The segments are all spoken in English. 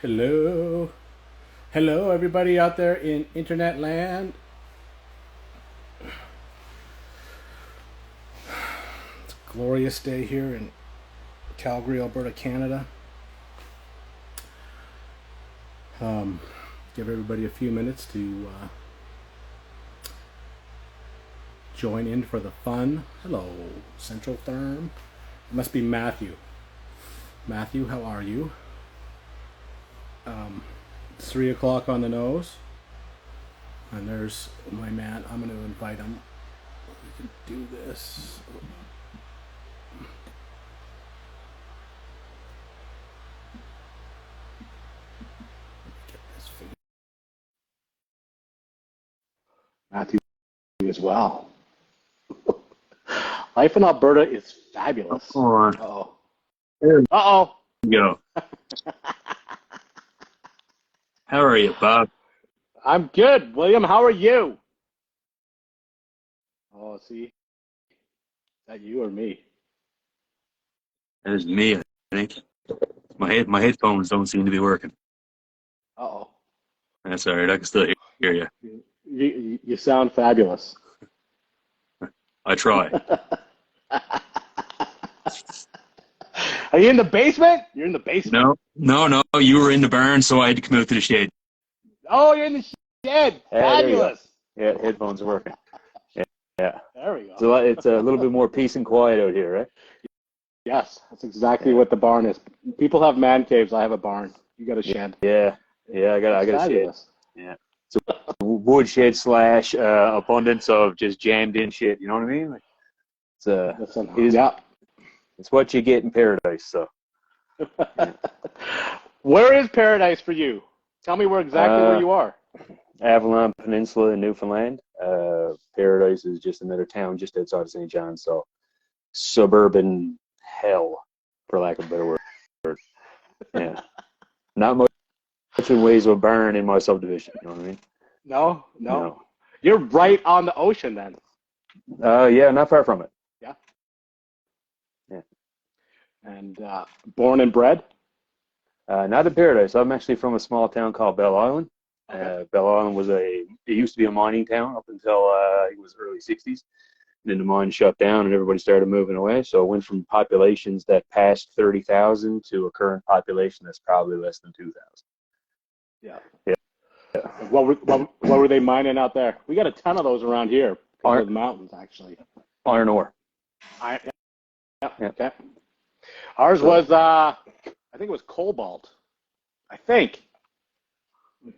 Hello. Hello, everybody out there in internet land. It's a glorious day here in Calgary, Alberta, Canada. Give everybody a few minutes to join in for the fun. Hello, Central Firm. It must be Matthew. Matthew, how are you? It's 3 o'clock on the nose. And there's my man. I'm going to invite him. We can do this. Get this figured. Matthew as well. Life in Alberta is fabulous. Hold on. Uh-oh. There Uh-oh. we go. How are you, Bob? I'm good. William, how are you? Oh, see? Is that you or me? That is me, I think. My headphones don't seem to be working. Uh-oh. That's all right. I can still hear you. You sound fabulous. I try. Are you in the basement? You're in the basement. No. You were in the barn, so I had to come out to the shed. Oh, you're in the shed. Fabulous. Yeah, headphones are working. Yeah. There we go. So it's a little bit more peace and quiet out here, right? Yes, that's exactly what the barn is. People have man caves. I have a barn. You got a shed. Yeah. I got a shed. Fabulous. Yeah. So wood shed / abundance of just jammed in shit. You know what I mean? Like, it's what you get in paradise. So. Yeah. Where is paradise for you? Tell me where you are. Avalon Peninsula in Newfoundland. Paradise is just another town just outside of St. John. So suburban hell, for lack of a better word. Yeah. Not much in ways of a barn in my subdivision. You know what I mean? No. You're right on the ocean then. Yeah, not far from it. Yeah. Yeah. And born and bred? Not in Paradise. I'm actually from a small town called Bell Island. Okay. Bell Island it used to be a mining town up until it was early 60s. And then the mine shut down and everybody started moving away. So it went from populations that passed 30,000 to a current population that's probably less than 2,000. Yeah. Yeah. What were they mining out there? We got a ton of those around here. The mountains, actually. Iron ore. Yeah. Okay. Ours was, I think it was cobalt. I think.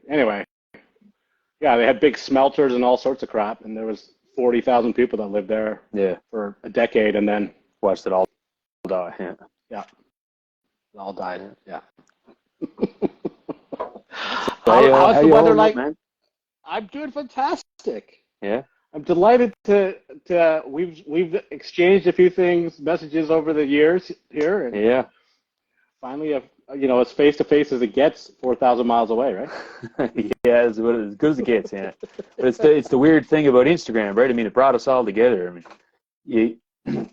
Anyway. Yeah, they had big smelters and all sorts of crap, and there was 40,000 people that lived there for a decade, and then watched it all die. Yeah. It all died. Yeah. How's the weather like? Man? I'm doing fantastic. Yeah. I'm delighted to we've exchanged a few messages over the years here, and yeah. Finally, as face to face as it gets, 4,000 miles away, right? Yeah, as good as it gets, yeah. But it's the weird thing about Instagram, right? I mean, it brought us all together. I mean,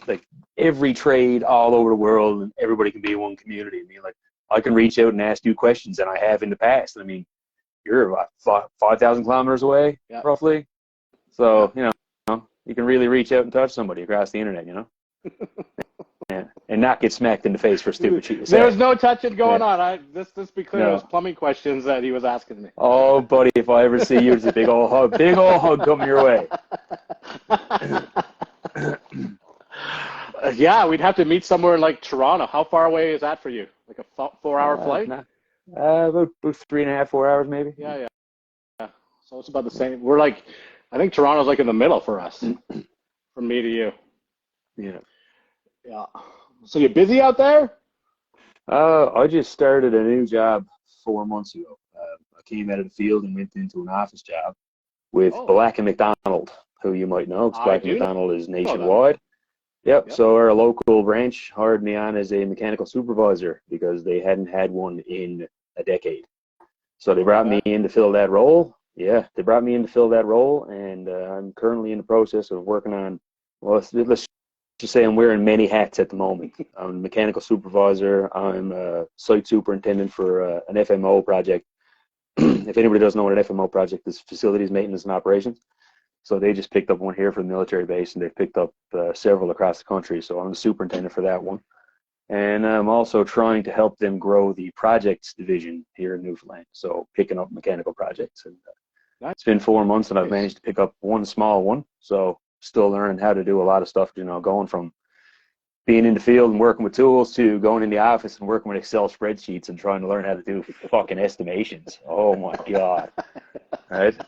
like every trade all over the world, and everybody can be in one community. I mean, like I can reach out and ask you questions, and I have in the past. I mean, you're about 5,000 kilometers away, roughly. So you can really reach out and touch somebody across the internet, Yeah, and not get smacked in the face for stupid shit. There's no touching going on. Let's be clear. No. It was plumbing questions that he was asking me. Oh, buddy, if I ever see you, there's a big old hug coming your way. Yeah, we'd have to meet somewhere like Toronto. How far away is that for you? Like a 4-hour flight? About 3.5, 4 hours, maybe. Yeah. So it's about the same. We're I think Toronto's like in the middle for us, from me to you. Yeah. Yeah. So you're busy out there? I just started a new job 4 months ago. I came out of the field and went into an office job with Black & McDonald, who you might know, because Black & McDonald is nationwide. Yep. So our local branch hired me on as a mechanical supervisor because they hadn't had one in a decade. So they brought me in to fill that role. Yeah, they brought me in to fill that role, and I'm currently in the process of working on, let's just just say I'm wearing many hats at the moment. I'm a mechanical supervisor. I'm a site superintendent for an FMO project. If anybody doesn't know what an FMO project is, facilities maintenance and operations. So they just picked up one here for the military base, and they've picked up several across the country. So I'm the superintendent for that one. And I'm also trying to help them grow the projects division here in Newfoundland. So picking up mechanical projects. And it's been 4 months, and I've managed to pick up one small one. So still learning how to do a lot of stuff, you know, going from being in the field and working with tools to going in the office and working with Excel spreadsheets and trying to learn how to do fucking estimations. Oh my God. Right?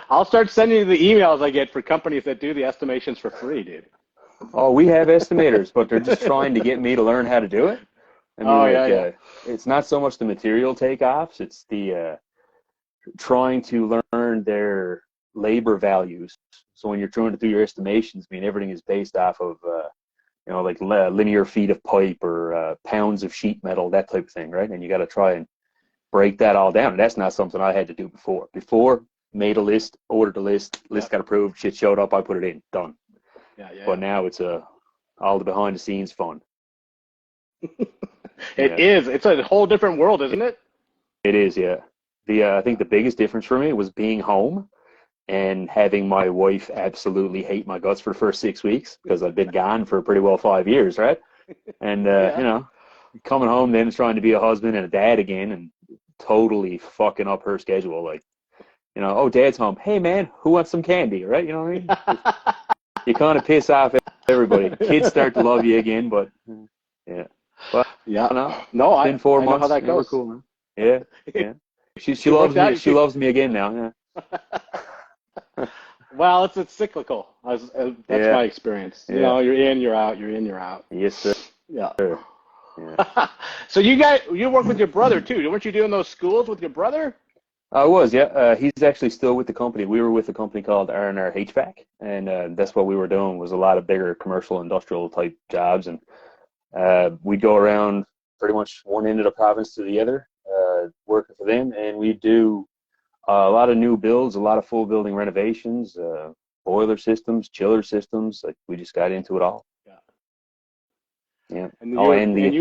I'll start sending you the emails I get for companies that do the estimations for free, dude. Oh, we have estimators, but they're just trying to get me to learn how to do it. I mean, it's not so much the material takeoffs, it's the trying to learn their labor values. So when you're trying to do your estimations, I mean, everything is based off of, you know, like linear feet of pipe or pounds of sheet metal, that type of thing, right? And you got to try and break that all down. And that's not something I had to do before. Before, made a list, ordered a list got approved, shit showed up, I put it in, done. But now it's all the behind the scenes fun. It is. It's a whole different world, isn't it? It is, yeah. I think the biggest difference for me was being home and having my wife absolutely hate my guts for the first 6 weeks because I've been gone for pretty well 5 years, right? And, you know, coming home then trying to be a husband and a dad again and totally fucking up her schedule. Like, you know, oh, Dad's home. Hey, man, who wants some candy, right? You know what I mean? You kind of piss off everybody. Kids start to love you again, but, yeah. But, no, it's been 4 months. Know how that goes. Cool, man. Yeah. She loves me. She loves me again now. Yeah. Well, it's cyclical. That's my experience. You know, you're in, you're out. You're in, you're out. Yes, sir. Yeah. Sure. Yeah. So you work with your brother too? Weren't you doing those schools with your brother? I was, yeah. He's actually still with the company. We were with a company called R&R HVAC, and that's what we were doing was a lot of bigger commercial, industrial type jobs, and we'd go around pretty much one end of the province to the other, working for them, and we do a lot of new builds, a lot of full building renovations, boiler systems, chiller systems. Like we just got into it all. Yeah. And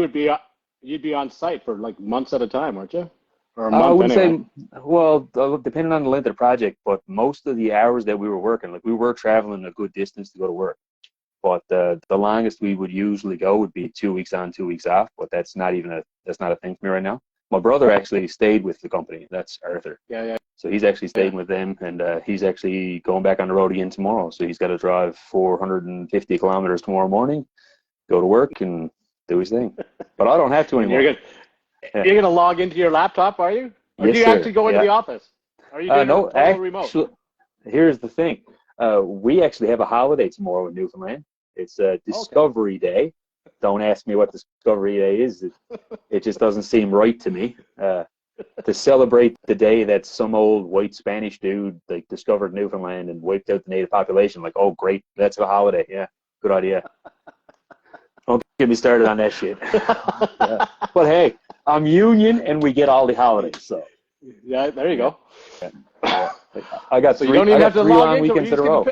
you'd be on site for like months at a time, weren't you? Or a month I wouldn't anyway. say, well, depending on the length of the project, but most of the hours that we were working, like we were traveling a good distance to go to work. But the longest we would usually go would be 2 weeks on, 2 weeks off. But that's not a thing for me right now. My brother actually stayed with the company. That's Arthur. Yeah. So he's actually staying with them, and he's actually going back on the road again tomorrow. So he's got to drive 450 kilometers tomorrow morning, go to work, and do his thing. But I don't have to anymore. You're gonna log into your laptop, are you? Or Yes, do you sir. actually go into the office? Are you doing no, remote? Here's the thing. We actually have a holiday tomorrow in Newfoundland. It's Discovery Day. Don't ask me what Discovery Day is. It just doesn't seem right to me. To celebrate the day that some old white Spanish dude like discovered Newfoundland and wiped out the native population. Like, oh, great, that's a holiday. Yeah, good idea. Don't get me started on that shit. But hey, I'm union and we get all the holidays. So yeah, there you go. I got so three. You don't even have to log long in. weekends in a row.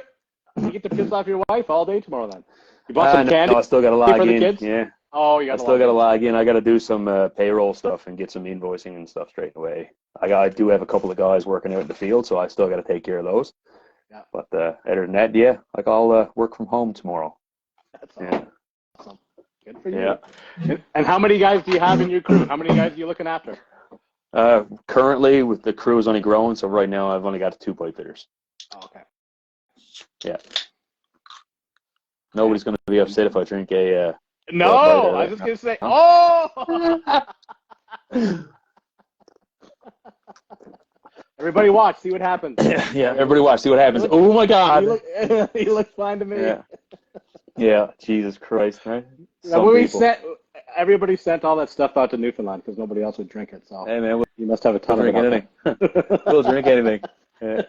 You get to piss off your wife all day tomorrow then. You bought some candy. No, I still got to log for the in. kids? Yeah. Oh, you got. I still got to log in. I got to do some payroll stuff and get some invoicing and stuff straight away. I do have a couple of guys working out in the field, so I still got to take care of those. Yeah. But other than that, yeah, like I'll work from home tomorrow. That's awesome. Good for you. Yeah. And how many guys do you have in your crew? How many guys are you looking after? Currently, with the crew is only growing, so right now I've only got 2 pipe fitters. Oh, okay. Yeah. Nobody's going to be upset if I drink a. No, I was just going to say. Oh. Everybody watch, see what happens. Yeah, everybody watch, see what happens. Oh my God. He looks fine to me. Yeah, Jesus Christ, right? Everybody sent all that stuff out to Newfoundland because nobody else would drink it. So hey man, you must have a ton we'll of drink anything. We'll drink anything. Yeah.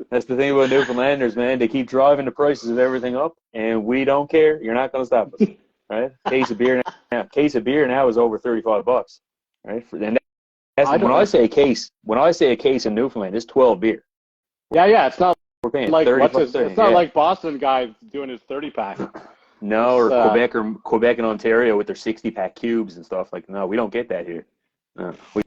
That's the thing about Newfoundlanders, man. They keep driving the prices of everything up, and we don't care. You're not going to stop us, right? Case of beer now is over $35, right? And that's when I say a case in Newfoundland, it's 12 beer. Yeah, it's not We're paying like 30 it's not like Boston guy doing his 30-pack. No, or It's, Quebec and Ontario with their 60-pack cubes and stuff. Like, no, we don't get that here. No. We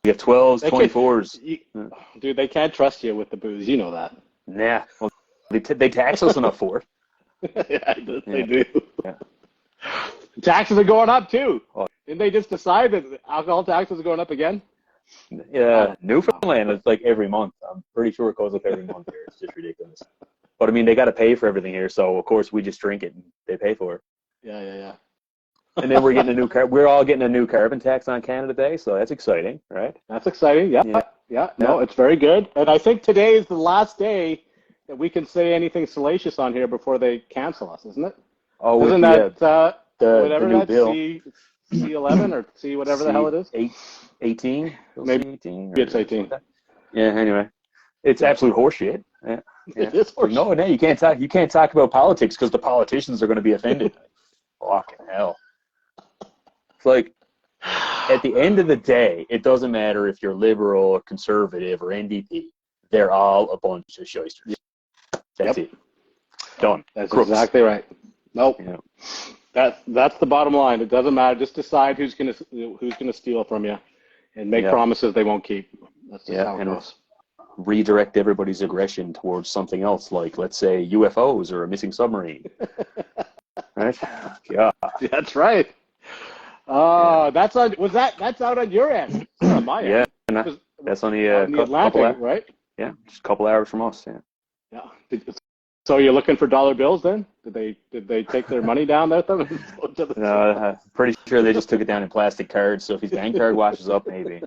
have 12s, 24s. Dude, they can't trust you with the booze. You know that. Nah. Well, they tax us enough for it. Yeah, they do. Yeah. Taxes are going up, too. Oh. Didn't they just decide that alcohol taxes are going up again? Yeah, Newfoundland is like every month. I'm pretty sure it goes up every month here. It's just ridiculous. But, I mean, they got to pay for everything here, so, of course, we just drink it and they pay for it. Yeah. And then we're all getting a new carbon tax on Canada Day, so that's exciting, right? That's exciting, yeah. No, it's very good. And I think today is the last day that we can say anything salacious on here before they cancel us, isn't it? Oh, isn't that whatever the new that bill. C11 or C whatever the hell it is? 18? Maybe 18? It's 18. Yeah, anyway. It's absolute horseshit. Yeah. It is horseshit. No, you can't talk about politics because the politicians are going to be offended. Fucking hell. It's like, at the end of the day, it doesn't matter if you're liberal or conservative or NDP. They're all a bunch of shysters. That's it. Done. That's exactly right. Nope. Yeah. That's the bottom line. It doesn't matter. Just decide who's gonna steal from you, and make promises they won't keep. That's just how it goes. Redirect everybody's aggression towards something else, like, let's say, UFOs or a missing submarine. Right? Yeah. That's right. That's out on your end. It's not on my end. Yeah, that's on the Atlantic, right? Yeah, just a couple hours from us. Yeah. So you're looking for dollar bills then? Did they take their money down there? No, I'm pretty sure they just took it down in plastic cards. So if his bank card washes up, maybe.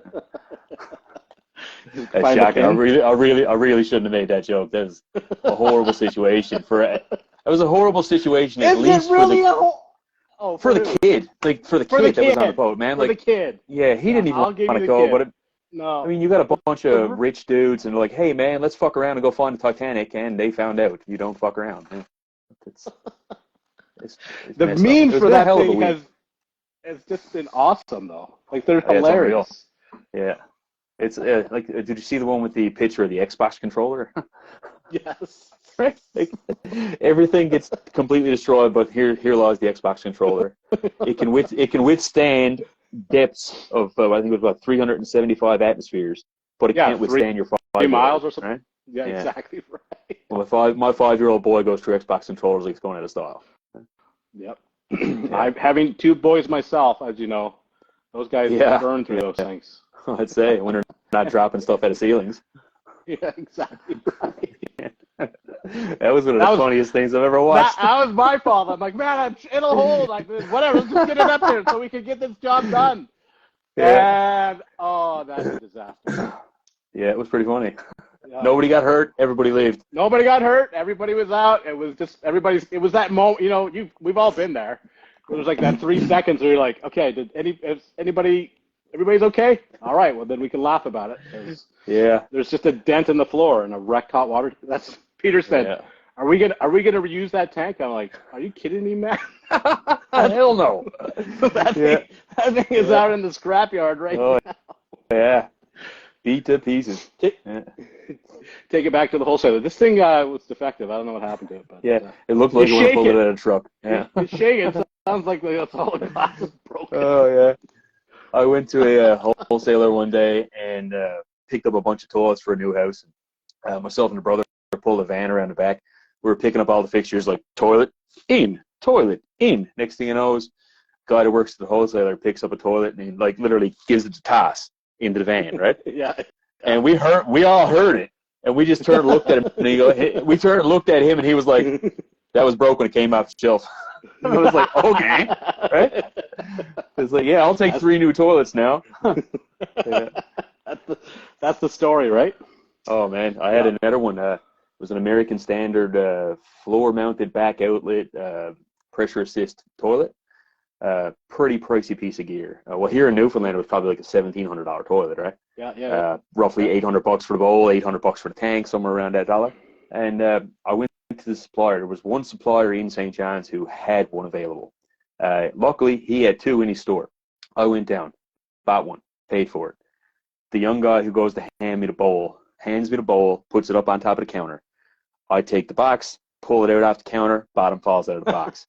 That's shocking. I really shouldn't have made that joke. That was a horrible situation That was a horrible situation. At least for the kid, like for the kid that was on the boat, man. Like the kid. Yeah, he didn't even want to go, but no. I mean, you got a bunch of rich dudes and they're like, hey, man, let's fuck around and go find the Titanic, and they found out you don't fuck around. Yeah. It's the meme for that thing has just been awesome, though. Like, they're hilarious. Yeah. It's like, did you see the one with the picture of the Xbox controller? Yes. Right? Like, everything gets completely destroyed, but here lies the Xbox controller. It can withstand depths of I think it was about 375 atmospheres, but it can't withstand your 5 miles or something. Right? Yeah, exactly right. Well, my 5-year-old boy goes through Xbox controllers like it's going out of style. Yep. I'm having 2 boys myself, as you know. Those guys burn through those things. I'd say when they're not dropping stuff out of ceilings. Yeah, exactly right. That was one of the funniest things I've ever watched. That was my fault. I'm like, man, it'll hold. Like, whatever, let's just get it up there so we can get this job done. Yeah. And, that's a disaster. Yeah, it was pretty funny. Yeah. Nobody got hurt. Everybody lived. Nobody got hurt. Everybody was out. It was just it was that moment, we've all been there. It was like that 3 seconds where you're like, okay, everybody's okay? All right, well, then we can laugh about it. There's just a dent in the floor and a wrecked hot water. That's Peter said. Yeah. Are we gonna reuse that tank? I'm like, are you kidding me, man? Hell no. that thing is out in the scrapyard right now. Yeah. Beat to pieces. Take it back to the wholesaler. This thing was defective. I don't know what happened to it. But, it looked like you were pulling it out of a truck. Yeah. It's shaking. It sounds like the solid glass is broken. Oh, yeah. I went to a wholesaler one day and picked up a bunch of toilets for a new house. Myself and the brother pulled a van around the back. We were picking up all the fixtures, like toilet in. Next thing you know, is guy that works at the wholesaler picks up a toilet and he literally gives it to toss into the van, right? Yeah. And we all heard it, and we just turned and looked at him, and we turned and looked at him, and he was like, "That was broke when it came off the shelf." And I was like, "Okay, right?" It's like, "Yeah, I'll take 3 new toilets now." Yeah. That's the story, right? Oh man, I had another one. It was an American Standard floor-mounted back outlet pressure assist toilet. Pretty pricey piece of gear. Well, here in Newfoundland, it was probably like a $1,700 toilet, right? Yeah. Roughly $800 for the bowl, $800 for the tank, somewhere around that dollar. And I went to the supplier. There was one supplier in St. John's who had one available. Luckily, he had 2 in his store. I went down, bought one, paid for it. The young guy who goes to hand me the bowl, hands me the bowl, puts it up on top of the counter. I take the box, pull it out off the counter, bottom falls out of the box.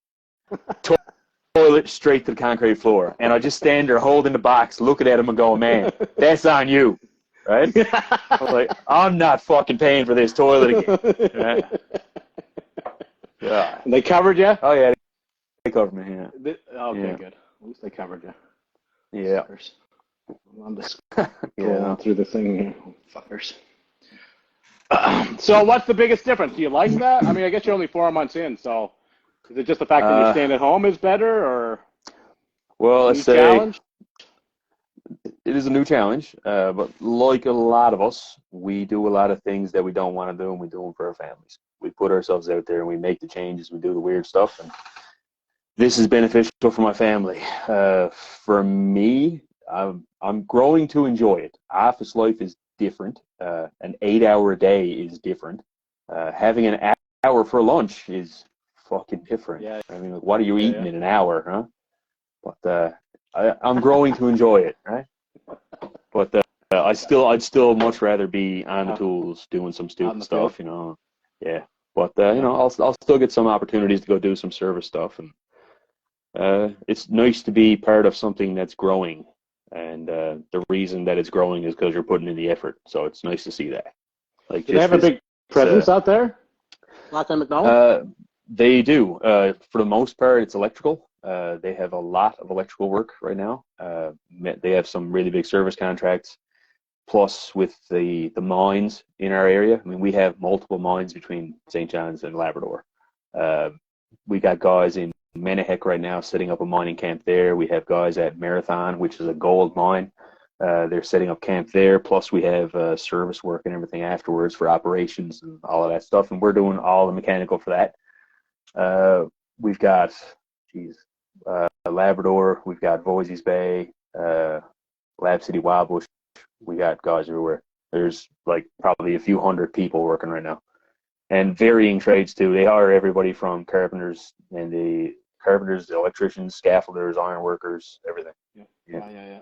Toilet straight to the concrete floor. And I just stand there holding the box, looking at him and going, man, that's on you. Right? I was like, I'm not fucking paying for this toilet again. Right? Yeah. And they covered you? Oh, yeah. They covered me, yeah. Okay, Yeah. good. At least they covered you. Yeah. Fuckers. I'm just Yeah. going through the thing here. Fuckers. So what's the biggest difference? Do you like that? I mean, I guess you're only 4 months in, so is it just the fact that you're staying at home is better, or well, new let's say challenge? it is a new challenge, but like a lot of us, we do a lot of things that we don't want to do, and we do them for our families. We put ourselves out there, and we make the changes, we do the weird stuff, and this is beneficial for my family. For me, I'm growing to enjoy it. Office life is different. An 8-hour day is different. Having an hour for lunch is fucking different. Yeah. I mean, like, what are you eating in an hour, huh? But I'm growing to enjoy it, right? But I'd still much rather be on the tools doing some stupid stuff, you know. Yeah. But you know, I'll still get some opportunities to go do some service stuff, and it's nice to be part of something that's growing. And the reason that it's growing is because you're putting in the effort. So it's nice to see that. Like, Do they have a big presence out there? Lock on McDonald? They do. For the most part, it's electrical. They have a lot of electrical work right now. They have some really big service contracts. Plus, with the mines in our area, I mean, we have multiple mines between St. John's and Labrador. We got guys in Menahek right now setting up a mining camp there. We have guys at Marathon, which is a gold mine. They're setting up camp there. Plus, we have service work and everything afterwards for operations and all of that stuff. And we're doing all the mechanical for that. We've got, Labrador. We've got Voisey's Bay, Lab City, Wildbush. We got guys everywhere. There's like probably a few hundred people working right now. And varying trades too. They hire everybody from carpenters, the electricians, scaffolders, iron workers, everything. Yeah.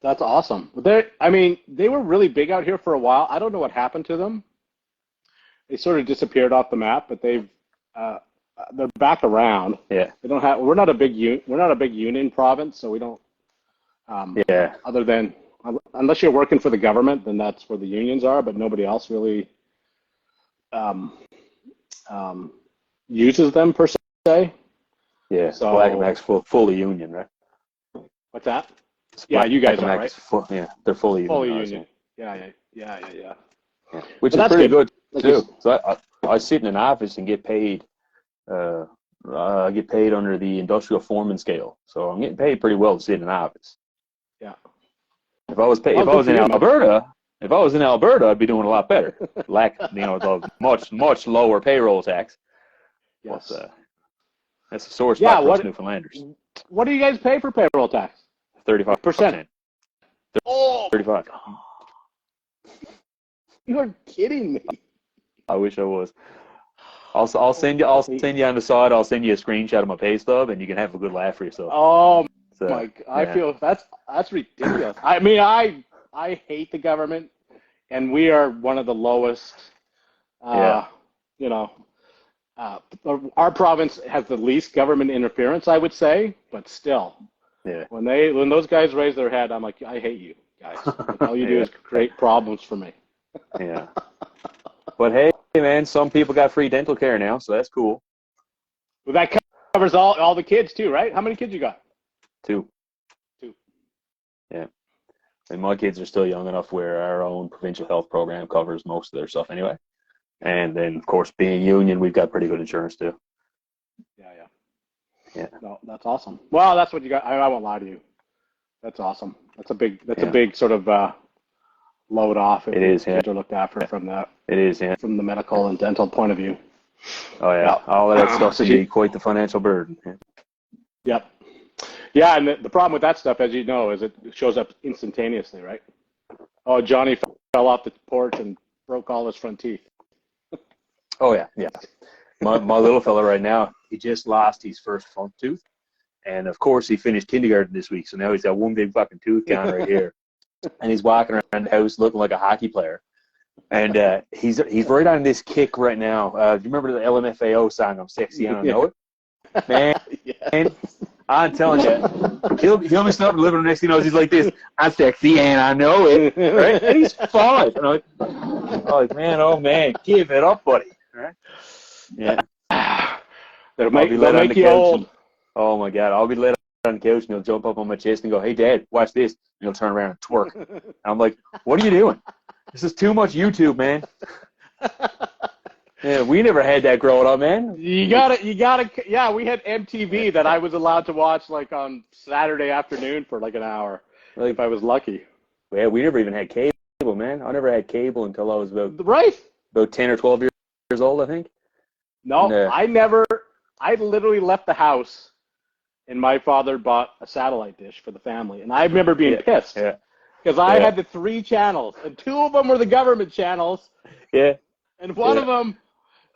That's awesome. They were really big out here for a while. I don't know what happened to them. They sort of disappeared off the map, but they're back around. Yeah. We're not a big union province, so we don't. Other than unless you're working for the government, then that's where the unions are. But nobody else really uses them per se. Yeah. So Black and Mac's fully union, right? What's that? Yeah, you guys are, right? They're fully union. Yeah. Which is pretty good too. So I sit in an office and get paid. I get paid under the industrial foreman scale, so I'm getting paid pretty well to sit in an office. Yeah. If I was in Alberta, I'd be doing a lot better. The much lower payroll tax. Yes. But, that's a sore spot for us Newfoundlanders. What do you guys pay for payroll tax? 35%. 35. You're kidding me. I wish I was. I'll send you on the side. I'll send you a screenshot of my pay stub, and you can have a good laugh for yourself. Oh my! I feel that's ridiculous. I mean, I hate the government, and we are one of the lowest. Our province has the least government interference, I would say, but still. Yeah. When those guys raise their head, I'm like, I hate you guys. Like, all you do is create problems for me. Yeah. But hey, man, some people got free dental care now, so that's cool. Well, that covers all the kids too, right? How many kids you got? 2. Yeah. And my kids are still young enough where our own provincial health program covers most of their stuff anyway. And then, of course, being union, we've got pretty good insurance too. Yeah. No, that's awesome. Well, that's what you got. I won't lie to you. That's awesome. That's a big sort of load off. It is, yeah. Kids are looked after from that. It is, yeah. From the medical and dental point of view. Oh yeah, all of that stuff can be quite the financial burden. Yeah. Yep. Yeah, and the problem with that stuff, as you know, is it shows up instantaneously, right? Oh, Johnny fell off the porch and broke all his front teeth. Oh yeah. My little fella right now, he just lost his first front tooth, and of course he finished kindergarten this week, so now he's got one big fucking tooth gone right here, and he's walking around the house looking like a hockey player. And he's right on this kick right now. Do you remember the LMFAO song, I'm Sexy and I Know It? Man, Yes. I'm telling you, he'll be sitting up and living, the next thing he knows, he's like this, I'm sexy and I know it, right? And he's 5. And I'm like, man, oh man, give it up, buddy. Right? Yeah. They'll make you old. Oh my God, I'll be laid on the couch and he'll jump up on my chest and go, hey Dad, watch this. And he'll turn around and twerk. And I'm like, what are you doing? This is too much YouTube, man. Yeah, we never had that growing up, man. You gotta, yeah, we had MTV that I was allowed to watch like on Saturday afternoon for like an hour, if I was lucky. Yeah, we never even had cable, man. I never had cable until I was about 10 or 12 years old, I think. No, I literally left the house and my father bought a satellite dish for the family. And I remember being pissed because I had the 3 channels and 2 of them were the government channels. Yeah. And one of them,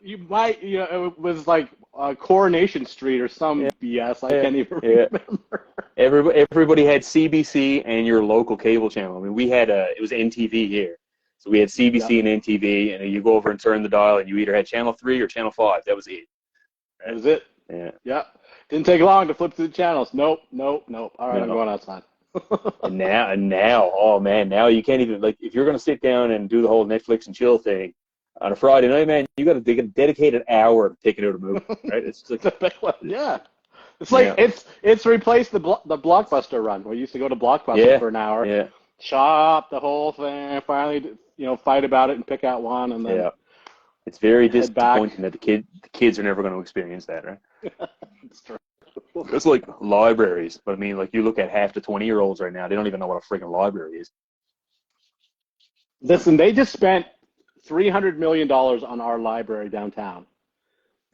it was like Coronation Street or some BS. I can't even remember. Everybody had CBC and your local cable channel. I mean, we had it was NTV here. So we had CBC and NTV, and you go over and turn the dial, and you either had channel 3 or channel 5. That was it. That was it. Yeah. Yeah. Didn't take long to flip through the channels. Nope. All right, I'm going outside. and now, oh man, now you can't even, like, if you're going to sit down and do the whole Netflix and chill thing on a Friday night, man, you got to dedicate an hour to taking out a movie, right? It's like, yeah. It's like it's replaced the Blockbuster run. We used to go to Blockbuster for an hour. Yeah. Shop the whole thing. Finally, fight about it and pick out one, and then it's very disappointing that the kids are never going to experience that, right? It's true. It's like libraries, but I mean, like, you look at half the 20-year-olds right now, they don't even know what a freaking library is. Listen, they just spent $300 million on our library downtown.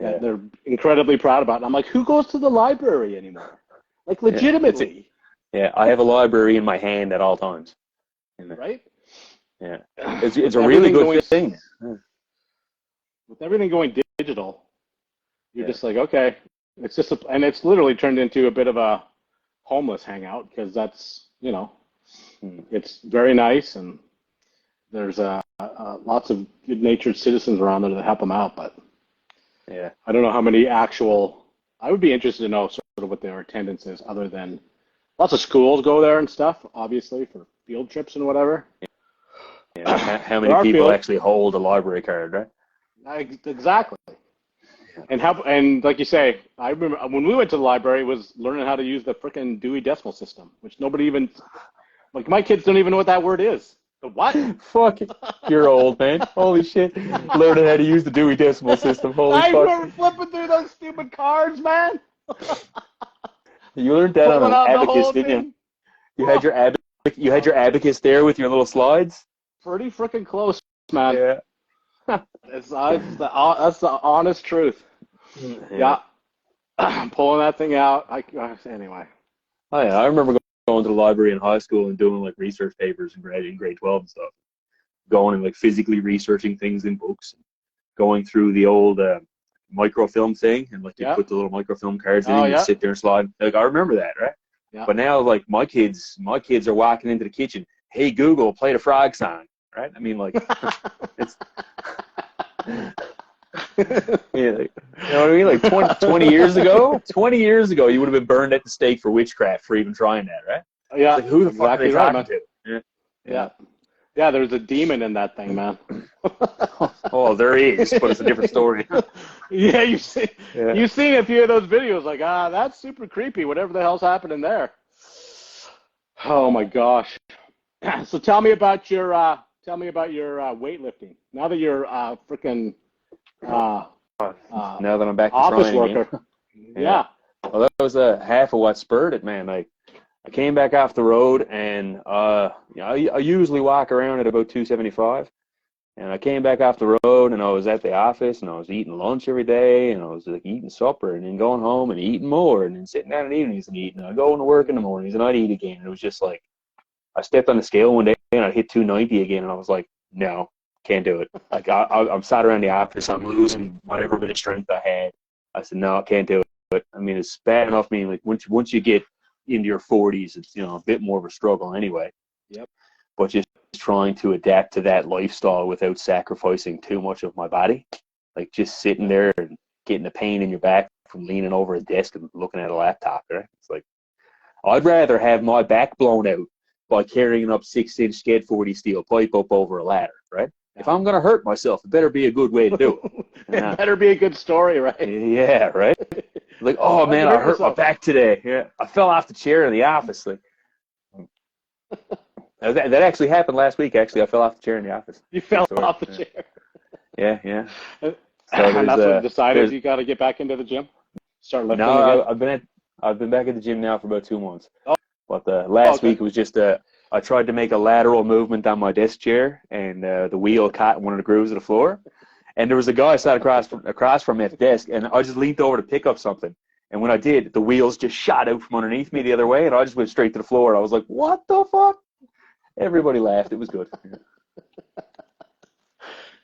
Yeah. They're incredibly proud about it. I'm like, who goes to the library anymore? Like, legitimately. Yeah, I have a library in my hand at all times. Right? Yeah. It's a really good thing. With everything going digital, you're just like, okay. It's just and it's literally turned into a bit of a homeless hangout because that's, it's very nice and there's lots of good-natured citizens around there that help them out, but I don't know how many I would be interested to know sort of what their attendance is other than lots of schools go there and stuff, obviously, for field trips and whatever. Yeah, how many people actually hold a library card, right? Exactly. And like you say, I remember when we went to the library, it was learning how to use the frickin' Dewey Decimal System, which nobody even, like, my kids don't even know what that word is. The what? Fuck, you're old, man. Holy shit. Learning how to use the Dewey Decimal System. Holy fuck. I remember flipping through those stupid cards, man. You learned that on an abacus, didn't you? You had your abacus there with your little slides? Pretty frickin' close, man. Yeah. That's the honest truth. Yeah. Pulling that thing out. Anyway. Oh, yeah. I remember going to the library in high school and doing like research papers in grade 12 and stuff. Going and like physically researching things in books. Going through the old microfilm thing and like you put the little microfilm cards in and you sit there and slide. Like, I remember that, right? Yeah. But now, like, my kids are walking into the kitchen. Hey, Google, play the frog song. Right? I mean, like, it's, you know what I mean? Like 20 years ago, you would have been burned at the stake for witchcraft for even trying that, right? Yeah. Like, who the fuck are they talking to? Yeah, there's a demon in that thing, man. Oh, there is, but it's a different story. Yeah, you've seen a few of those videos, like, that's super creepy, whatever the hell's happening there. Oh my gosh. So tell me about your weightlifting. Now that you're freaking now that I'm back to office trying worker. Again. Yeah. Well, that was half of what spurred it, man. Like, I came back off the road, and I usually walk around at about 275. And I came back off the road, and I was at the office, and I was eating lunch every day, and I was like eating supper, and then going home and eating more, and then sitting down in the evenings and eating. I go into work in the mornings, and I'd eat again. And it was just like, I stepped on the scale one day, and I hit 290 again, and I was like, no, can't do it. Like, I'm sat around the office, I'm losing whatever bit of strength I had. I said, no, I can't do it. I mean, it's bad enough. I mean, like, once you get into your 40s, it's, a bit more of a struggle anyway. Yep. but just trying to adapt to that lifestyle without sacrificing too much of my body. Like just sitting there and getting the pain in your back from leaning over a desk and looking at a laptop, right? It's like, I'd rather have my back blown out by carrying up 6-inch sked 40 steel pipe up over a ladder, right? If I'm going to hurt myself, it better be a good way to do it. It better be a good story, right? Yeah, right? Like, oh, man, I hurt my back today. Yeah, I fell off the chair in the office. Like, that actually happened last week, actually. I fell off the chair in the office. You fell off the chair. Yeah. So and that's when you decided you got to get back into the gym? Start lifting again? I've been back at the gym now for about 2 months. Oh. But last week was just I tried to make a lateral movement on my desk chair, and the wheel caught in one of the grooves of the floor. And there was a guy sat across from me at the desk, and I just leaned over to pick up something. And when I did, the wheels just shot out from underneath me the other way, and I just went straight to the floor. I was like, what the fuck? Everybody laughed. It was good.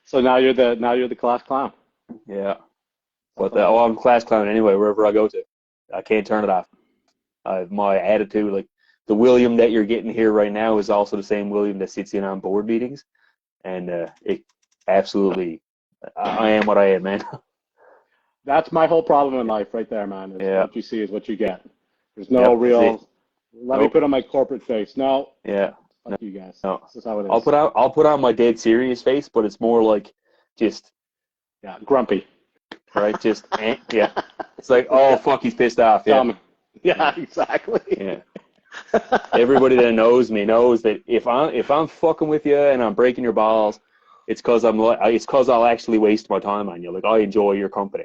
So now you're the class clown. Yeah. But I'm class clown anyway, wherever I go to. I can't turn it off. My attitude, like, the William that you're getting here right now is also the same William that sits in on board meetings. And it absolutely, I am what I am, man. That's my whole problem in life right there, man. What you see is what you get. There's no let me put on my corporate face. No. Yeah. Fuck you guys. No. This is how it is. I'll put on my dead serious face, but it's more like just. Yeah, grumpy. Right? Just, yeah. It's like, oh, fuck, he's pissed off. Yeah. Yeah, exactly. Yeah. Everybody that knows me knows that if I'm fucking with you and I'm breaking your balls, it's because I'll actually waste my time on you. Like, I enjoy your company.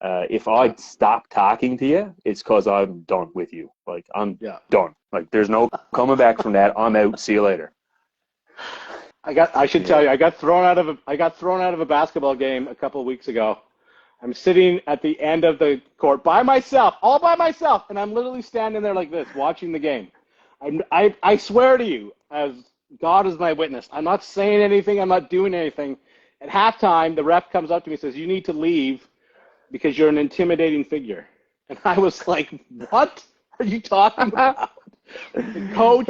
If I stop talking to you, it's because I'm done with you. Like, I'm done. Like, there's no coming back from that. I'm out. See you later. I should tell you, I got thrown out of a basketball game a couple of weeks ago. I'm sitting at the end of the court all by myself, and I'm literally standing there like this, watching the game. I swear to you, as God is my witness, I'm not saying anything, I'm not doing anything. At halftime, the ref comes up to me and says, "You need to leave because you're an intimidating figure." And I was like, what are you talking about? The coach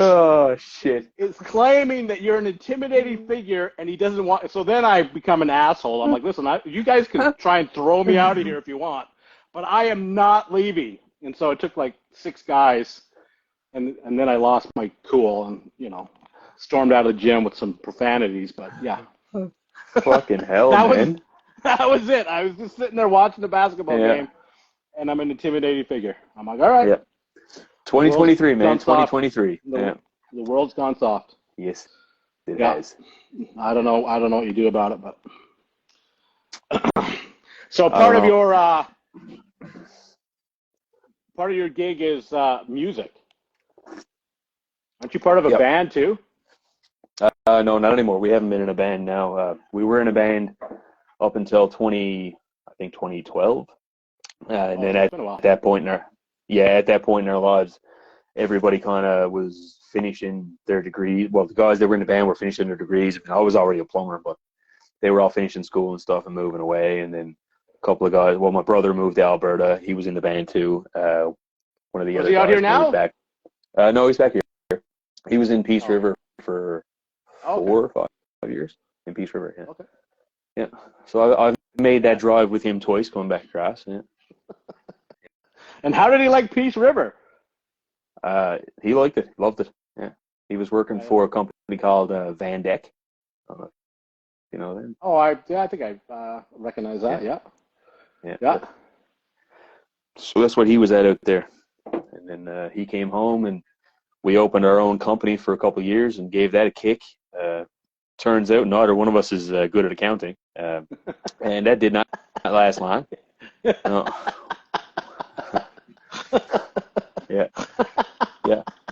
is claiming that you're an intimidating figure, and he doesn't want. So then I become an asshole. I'm like, listen, you guys can try and throw me out of here if you want, but I am not leaving. And so it took like 6 guys, and then I lost my cool and stormed out of the gym with some profanities. But yeah, fucking hell, man. That was it. I was just sitting there watching the basketball game, and I'm an intimidating figure. I'm like, all right. Yeah. 2023, man. 2023. The world's gone soft. Yes, it has. I don't know what you do about it, but so part of your gig is music. Aren't you part of a band too? No, not anymore. We haven't been in a band now. We were in a band up until 2012, and then at that point in our lives, everybody kind of was finishing their degree. Well, the guys that were in the band were finishing their degrees. I was already a plumber, but they were all finishing school and stuff and moving away. And then a couple of guys. Well, my brother moved to Alberta. He was in the band too. One of the other guys out here now? Back. No, he's back here. He was in Peace River for 4 or 5 years in Peace River. Yeah. Okay. Yeah. So I've made that drive with him twice, going back across. Yeah. And how did he like Peace River? He liked it, loved it. Yeah, he was working for a company called Van Deck. You know them? Oh, I think I recognize that. Yeah. So that's what he was at out there, and then he came home, and we opened our own company for a couple of years and gave that a kick. Turns out neither one of us is good at accounting, and that did not last long. No. Yeah.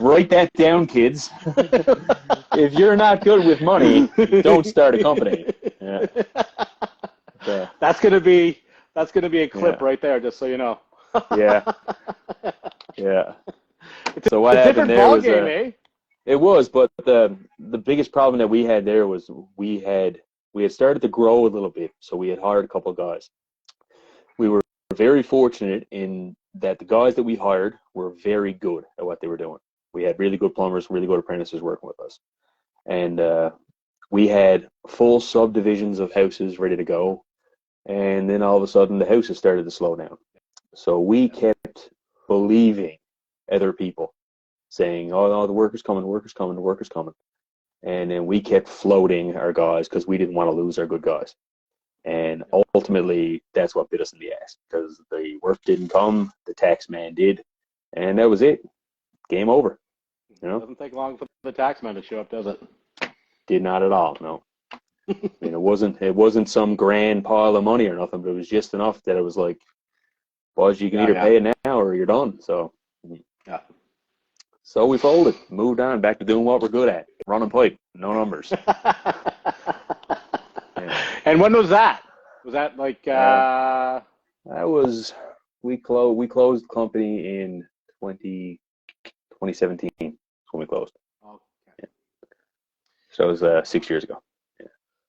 Write that down, kids. If you're not good with money, don't start a company. Yeah. That's gonna be a clip right there, just so you know. Yeah. So what happened there was it was, but the biggest problem that we had there was we had started to grow a little bit, so we had hired a couple of guys. We were very fortunate in that the guys that we hired were very good at what they were doing. We had really good plumbers, really good apprentices working with us. And we had full subdivisions of houses ready to go. And then all of a sudden, the houses started to slow down. So we kept believing other people, saying, oh, no, the worker's coming, the worker's coming, the worker's coming. And then we kept floating our guys because we didn't want to lose our good guys. And ultimately, that's what bit us in the ass, because the work didn't come, the tax man did, and that was it. Game over. You know? It doesn't take long for the tax man to show up, does it? Did not at all, no. And it wasn't some grand pile of money or nothing, but it was just enough that it was like, boys, you can either pay it now or you're done. So So we folded, moved on, back to doing what we're good at, running pipe, no numbers. And when was that? Was that like? That was we closed the company in 2017 when we closed. Okay. Yeah. So it was 6 years ago. Yeah.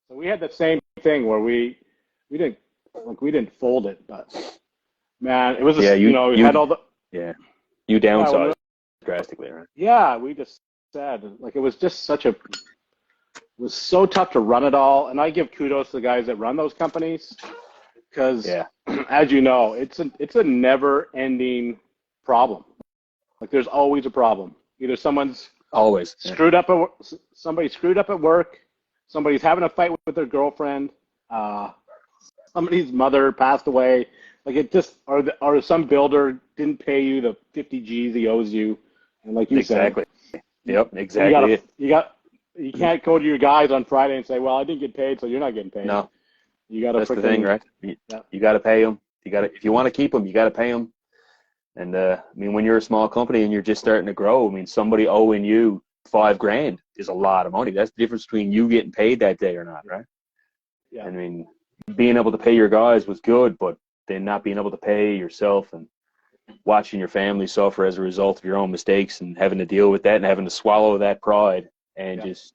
So we had the same thing where we didn't fold it, but man, it was we had all the you downsized drastically, right? Yeah, we just said it was just it was so tough to run it all, and I give kudos to the guys that run those companies because, as you know, it's a never-ending problem. Like there's always a problem. Either someone's screwed up somebody screwed up at work, somebody's having a fight with their girlfriend, somebody's mother passed away. Like it just or some builder didn't pay you the 50 G's he owes you, and like you said, yep, exactly. You can't go to your guys on Friday and say, "Well, I didn't get paid, so you're not getting paid." No, you got to. That's the thing, right? You got to pay them. If you want to keep them, you got to pay them. And I mean, when you're a small company and you're just starting to grow, I mean, somebody owing you $5,000 is a lot of money. That's the difference between you getting paid that day or not, right? Yeah. I mean, being able to pay your guys was good, but then not being able to pay yourself and watching your family suffer as a result of your own mistakes and having to deal with that and having to swallow that pride and just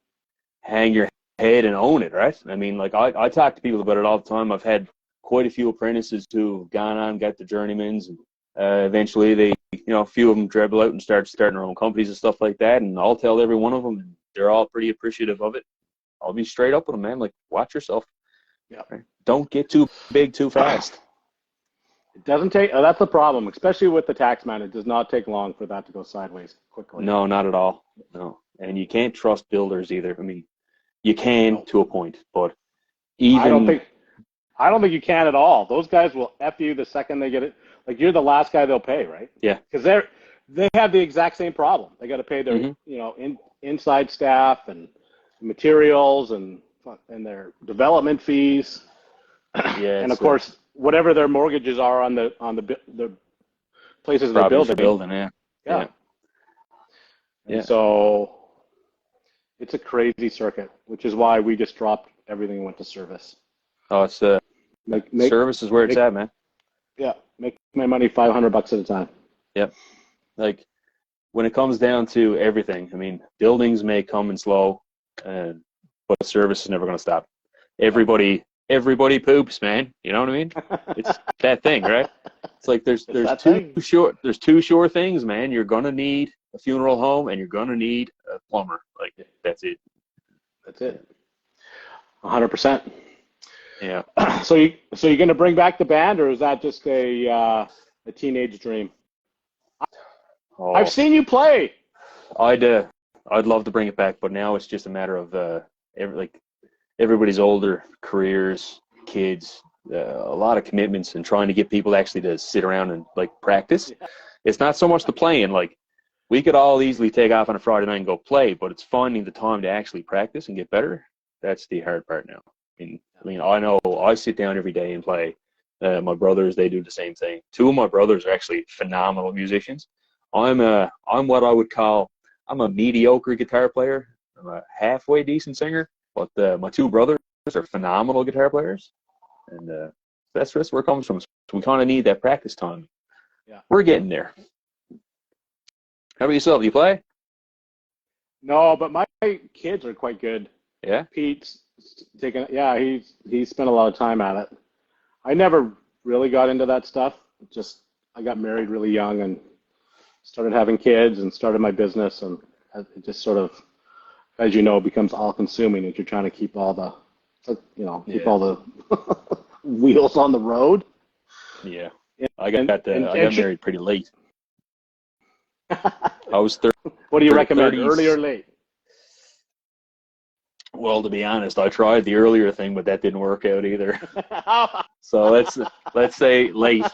hang your head and own it, right? I mean, like I talk to people about it all the time. I've had quite a few apprentices who've gone on, got the journeymans, and eventually they, a few of them dribble out and starting their own companies and stuff like that. And I'll tell every one of them, and they're all pretty appreciative of it. I'll be straight up with them, man. Like, watch yourself. Yeah. Right? Don't get too big too fast. It doesn't take. That's the problem, especially with the tax man. It does not take long for that to go sideways quickly. No, not at all. No, and you can't trust builders either. I mean, you can to a point, but even I don't think you can at all. Those guys will F you the second they get it. Like you're the last guy they'll pay, right? Yeah. Because they have the exact same problem. They got to pay their inside staff and materials and their development fees. Yeah. And of course, whatever their mortgages are on the places they're building. Yeah. So it's a crazy circuit, which is why we just dropped everything and went to service. Oh, it's service is where it's at, man. Yeah, make my money $500 at a time. Yep. Like when it comes down to everything, I mean, buildings may come in slow, but service is never going to stop. Everybody poops, man. You know what I mean? It's that thing, right? It's like there's two sure things, man. You're gonna need a funeral home and you're gonna need a plumber. Like that's it. That's it. 100%. Yeah. So you're gonna bring back the band, or is that just a teenage dream? Oh, I've seen you play. I'd love to bring it back, but now it's just a matter of everybody's older, careers, kids, a lot of commitments, and trying to get people actually to sit around and like practice. Yeah. It's not so much the playing. Like we could all easily take off on a Friday night and go play, but it's finding the time to actually practice and get better. That's the hard part now. I mean, I know I sit down every day and play. My brothers, they do the same thing. Two of my brothers are actually phenomenal musicians. I'm what I would call, I'm a mediocre guitar player. I'm a halfway decent singer, but my two brothers are phenomenal guitar players, and that's where it comes from. So we kind of need that practice time. Yeah, we're getting there. How about yourself? Do you play? No, but my kids are quite good. Yeah, Pete's he spent a lot of time at it. I never really got into that stuff. I got married really young and started having kids and started my business, and it just sort of as you know, becomes all-consuming if you're trying to keep all the, keep all the wheels on the road. Yeah. I got married pretty late. I was What do you recommend, 30s. early or late? Well, to be honest, I tried the earlier thing, but that didn't work out either. So let's say late.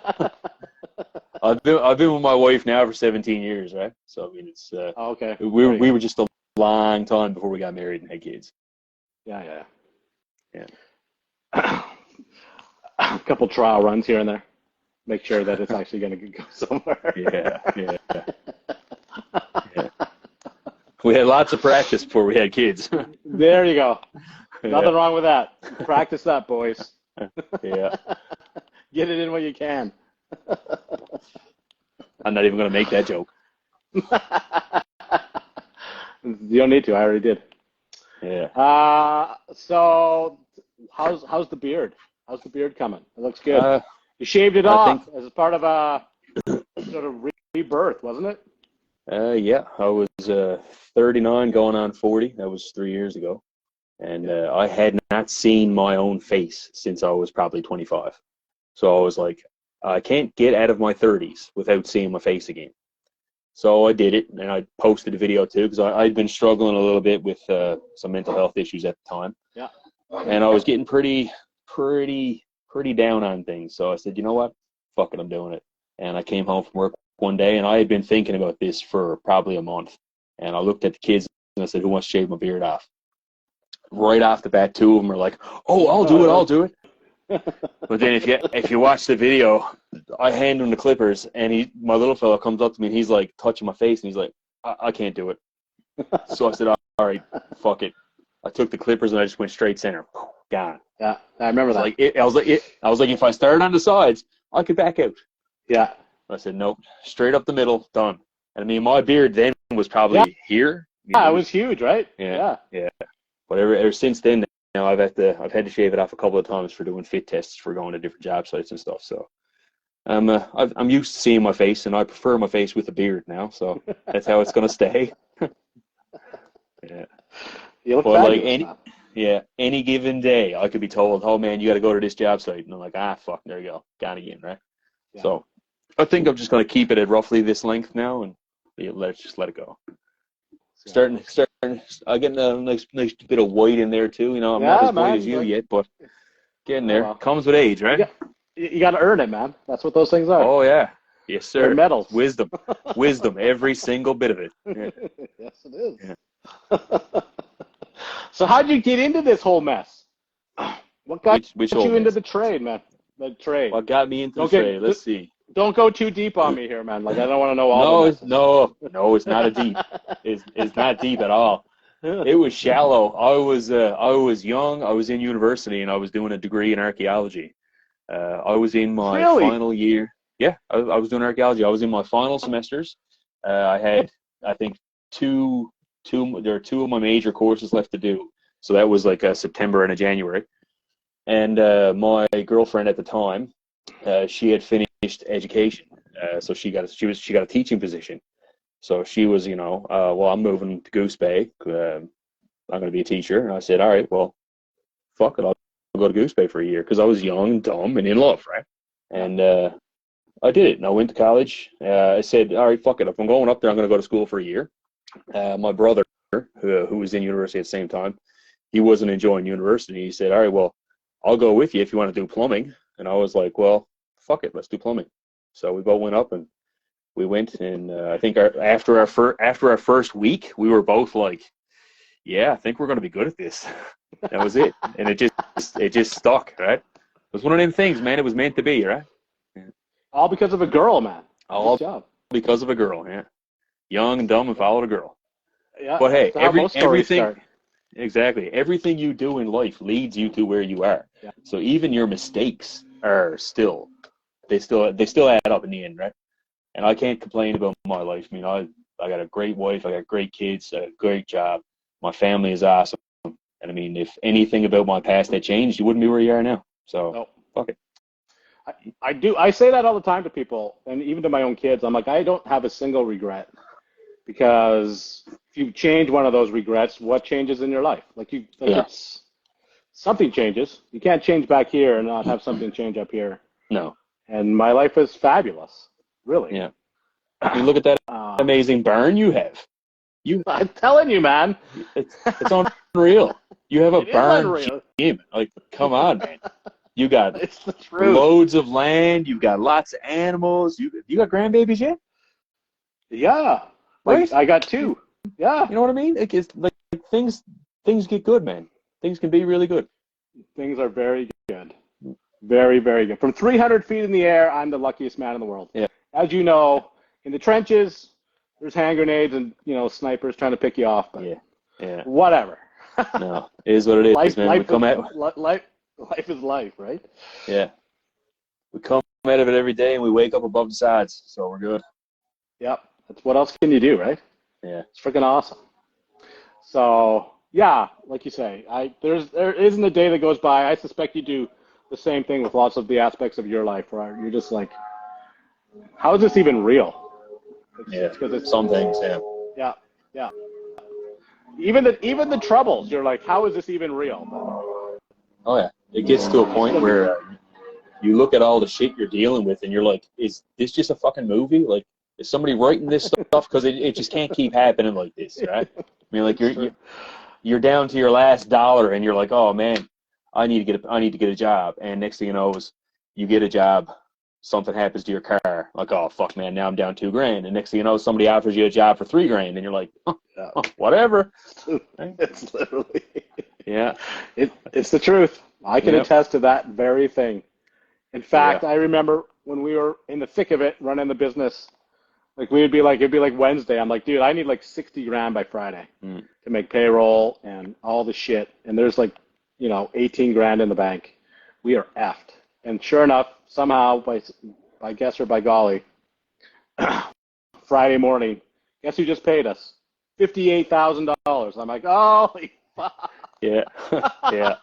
I've been with my wife now for 17 years, right? So I mean, it's okay. We were just a long time before we got married and had kids. Yeah. A couple trial runs here and there. Make sure that it's actually going to go somewhere. Yeah. We had lots of practice before we had kids. There you go. Nothing wrong with that. Practice that, boys. Yeah. Get it in when you can. I'm not even going to make that joke. You don't need to. I already did. Yeah. So how's the beard? How's the beard coming? It looks good. You shaved it off as part of a sort of rebirth, wasn't it? Yeah. I was 39 going on 40. That was 3 years ago. And I had not seen my own face since I was probably 25. So I was like, I can't get out of my 30s without seeing my face again. So I did it, and I posted a video too, because I'd been struggling a little bit with some mental health issues at the time. Yeah. And I was getting pretty down on things. So I said, you know what? Fuck it, I'm doing it. And I came home from work one day, and I had been thinking about this for probably a month. And I looked at the kids, and I said, who wants to shave my beard off? Right off the bat, two of them are like, oh, I'll do it. But then if you watch the video, I hand him the clippers, and my little fella comes up to me, and he's like touching my face, and he's like, I can't do it. So I said, all right, fuck it. I took the clippers, and I just went straight center. Gone. Yeah, I remember that. I was like, if I started on the sides, I could back out. Yeah. I said, nope, straight up the middle, done. And I mean, my beard then was probably here. Yeah, it was huge, right? Yeah. But ever since then, I've had to shave it off a couple of times for doing fit tests for going to different job sites and stuff. So I'm used to seeing my face, and I prefer my face with a beard now. So that's how it's gonna stay. Yeah. You look like any given day, I could be told, "Oh man, you got to go to this job site," and I'm like, fuck, there you go, gone again, right? Yeah. So I think I'm just gonna keep it at roughly this length now, and let's just let it go. Starting, I get a nice bit of white in there too. I'm not as white as you yet, but getting there. Comes with age, right? You got to earn it, man. That's what those things are. Oh yeah, yes sir. They're medals. Wisdom, every single bit of it. Yeah. Yes, it is. Yeah. So how'd you get into this whole mess? What got you into the trade, man? The trade. What got me into the trade? Let's see. Don't go too deep on me here, man. Like, I don't want to know all the messes. No, it's not a deep. It's not deep at all. It was shallow. I was young. I was in university, and I was doing a degree in archaeology. I was in my final year. Yeah, I was doing archaeology. I was in my final semesters. I had, I think, there are two of my major courses left to do. So that was like a September and a January. And my girlfriend at the time, she had finished education, so she got a teaching position. So she was, well, I'm moving to Goose Bay. I'm going to be a teacher. And I said, all right, well, fuck it, I'll go to Goose Bay for a year, because I was young and dumb and in love, right? And I did it, and I went to college. I said, all right, fuck it, if I'm going up there, I'm going to go to school for a year. My brother, who was in university at the same time, he wasn't enjoying university. He said, all right, well, I'll go with you if you want to do plumbing. And I was like, well, fuck it, let's do plumbing. So we both went up, and we went, and I think after our first week, we were both like, yeah, I think we're going to be good at this. That was it. And it just stuck, right? It was one of them things, man. It was meant to be, right? Yeah. All because of a girl, man. All because of a girl, yeah. Young and dumb and followed a girl. Yeah. But hey, everything. Exactly. Everything you do in life leads you to where you are. Yeah. So even your mistakes are still add up in the end, right? And I can't complain about my life. I mean, I got a great wife, I got great kids, a great job. My family is awesome. And I mean, if anything about my past had changed, you wouldn't be where you are now. So fuck it. I say that all the time to people, and even to my own kids. I'm like, I don't have a single regret, because if you change one of those regrets, what changes in your life? It's something changes. You can't change back here and not have something change up here. No. And my life is fabulous, really. Yeah. You look at that amazing barn you have. I'm telling you, man. It's unreal. You have a It is barn unreal. gym. Like, come on, man. You got It's the truth. loads of land. You got lots of animals. You got grandbabies yet? Yeah. Right? I got 2. Yeah. You know what I mean? Like, it's like things get good, man. Things can be really good. Things are very good. Very, very good. From 300 feet in the air, I'm the luckiest man in the world. Yeah. As you know, in the trenches, there's hand grenades and, snipers trying to pick you off. But Yeah. whatever. No, it is what it is, man. Life is life, right? Yeah. We come out of it every day and we wake up above the sides, so we're good. Yep. That's what else can you do, right? Yeah. It's freaking awesome. So, yeah, like you say, there isn't a day that goes by. I suspect you do the same thing with lots of the aspects of your life where you're just like, how is this even real? It's some things, yeah. Yeah. Even the troubles, you're like, how is this even real? Oh, yeah. It gets to a point where you look at all the shit you're dealing with and you're like, is this just a fucking movie? Like, is somebody writing this stuff? Because it just can't keep happening like this, right? I mean, like, you're down to your last dollar and you're like, oh, man, I need to get a job. And next thing you know is you get a job, something happens to your car. Like, oh, fuck, man, now I'm down $2,000. And next thing you know, somebody offers you a job for $3,000 and you're like, whatever. It's literally... Yeah. It's the truth. I can attest to that very thing. In fact, I remember when we were in the thick of it, running the business, like it'd be like Wednesday. I'm like, dude, I need like $60,000 by Friday to make payroll and all the shit. And there's like, $18,000 in the bank. We are effed. And sure enough, somehow, by guess or by golly, Friday morning, guess who just paid us? $58,000. I'm like, holy fuck. Yeah. Yeah.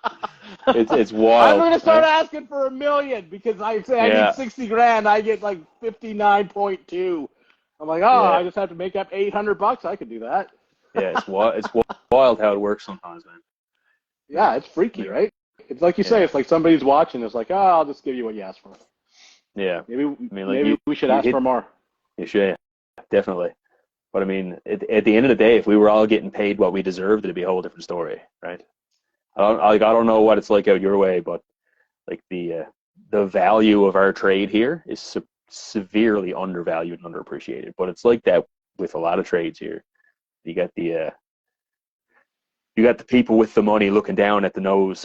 It's wild. I'm going to start asking for $1 million because I say I need $60,000. I get like 59.2. I'm like, I just have to make up $800. I could do that. Yeah, it's wild how it works sometimes, man. Yeah, it's freaky, right? It's like you say, it's like somebody's watching. It's like, I'll just give you what you asked for. Yeah. Maybe we should ask for more. You should, definitely. But I mean, at the end of the day, if we were all getting paid what we deserved, it'd be a whole different story, right? I don't know what it's like out your way, but like the value of our trade here is severely undervalued and underappreciated. But it's like that with a lot of trades here. You got the people with the money looking down the nose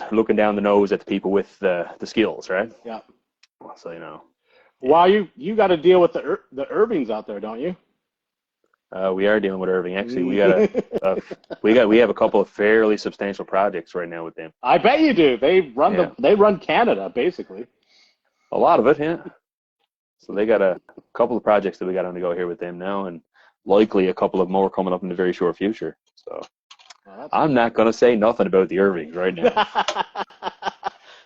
at the people with the skills, right? Yeah. So Well, you got to deal with the Irvings out there, don't you? We are dealing with Irving. Actually, we have a couple of fairly substantial projects right now with them. I bet you do. They run Canada basically. A lot of it, yeah. So they got a couple of projects that we got on the go here with them now, and likely a couple of more coming up in the very short future. So I'm not going to say nothing about the Irvings right now.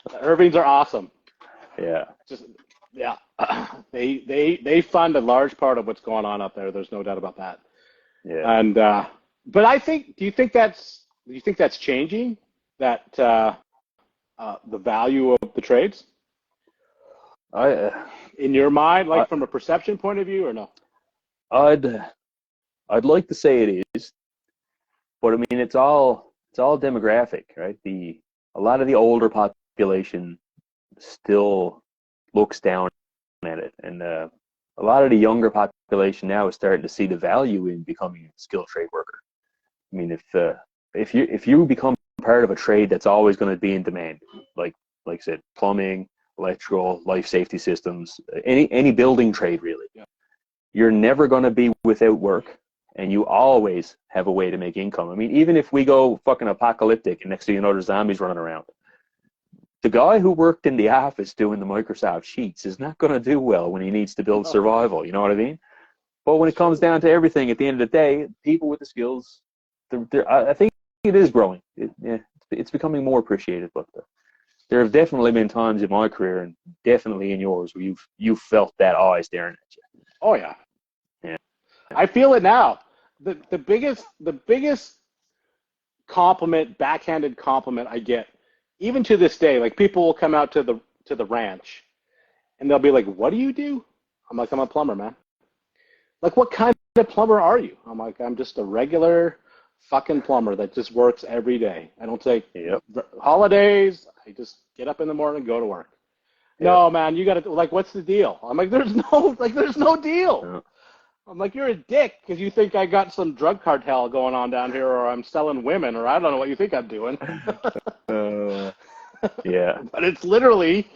The Irvings are awesome. Yeah. They fund a large part of what's going on up there. There's no doubt about that. Yeah. And but I think, do you think that's changing, that the value of the trades? In your mind, like from a perception point of view, or no? I'd like to say it is, but I mean it's all demographic, right? A lot of the older population still looks down at it, and a lot of the younger population now is starting to see the value in becoming a skilled trade worker. I mean, if you become part of a trade that's always going to be in demand, like I said, plumbing, electrical, life safety systems, any building trade really, you're never going to be without work, and you always have a way to make income. I mean, even if we go fucking apocalyptic and next thing you know there's zombies running around, the guy who worked in the office doing the Microsoft Sheets is not going to do well when he needs to build survival. You know what I mean? But when it comes down to everything, at the end of the day, people with the skills, I think it is growing. It's becoming more appreciated. But there have definitely been times in my career, and definitely in yours, where you've felt that eye staring at you. Oh yeah. I feel it now. the biggest compliment, backhanded compliment I get, even to this day, like people will come out to the ranch, and they'll be like, "What do you do?" I'm like, "I'm a plumber, man." Like, what kind of plumber are you? I'm like, "I'm just a regular fucking plumber that just works every day. I don't take holidays. I just get up in the morning and go to work." Yep. No, man, you got to, like, what's the deal? I'm like, there's no deal. Yep. I'm like, you're a dick because you think I got some drug cartel going on down here, or I'm selling women, or I don't know what you think I'm doing. Yeah. But it's literally,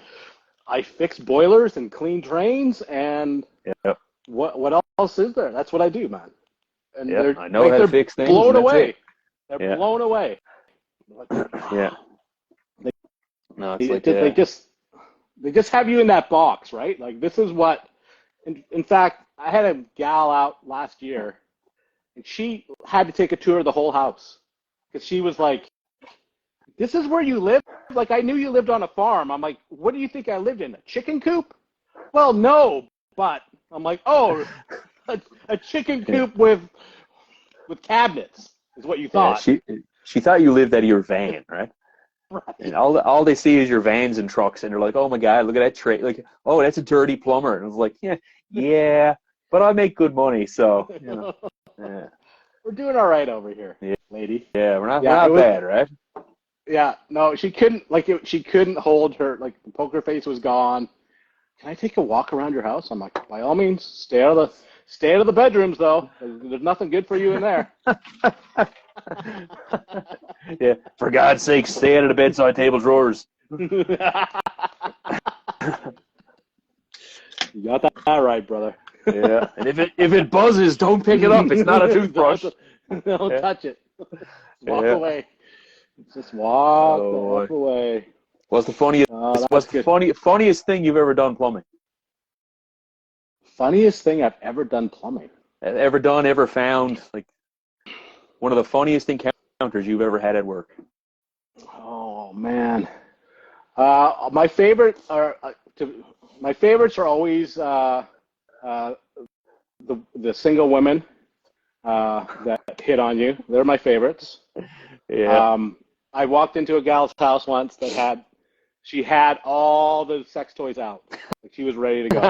I fix boilers and clean drains, and what else is there? That's what I do, man. And I know how to fix things. Blown away. They're blown away. Yeah. They just have you in that box, right? Like, this is what. In fact, I had a gal out last year, and she had to take a tour of the whole house because she was like, "This is where you live? Like, I knew you lived on a farm." I'm like, "What do you think I lived in? A chicken coop?" "Well, no, but." I'm like, "Oh, a chicken coop with cabinets is what you thought." Yeah, she thought you lived out of your van, right? Right. And all they see is your vans and trucks, and they're like, "Oh my God, look at that tray! Like, oh, that's a dirty plumber." And I was like, "Yeah, but I make good money, so you know." Yeah. We're doing all right over here, lady. Yeah, we're not bad, right? Yeah, no, she couldn't she couldn't hold her, like, the poker face was gone. "Can I take a walk around your house?" I'm like, "By all means, stay out of the bedrooms, though. There's nothing good for you in there." Yeah, for God's sake, stay out of the bedside table drawers. You got that right, brother. Yeah, and if it buzzes, don't pick it up. It's not a toothbrush. Don't touch it. Walk away. Just walk away. What's the funniest thing you've ever done plumbing? Funniest thing I've ever done plumbing. Ever found, like, one of the funniest encounters you've ever had at work? Oh man, my favorites are always the single women that hit on you. They're my favorites. Yeah. I walked into a gal's house once that she had all the sex toys out. Like, she was ready to go.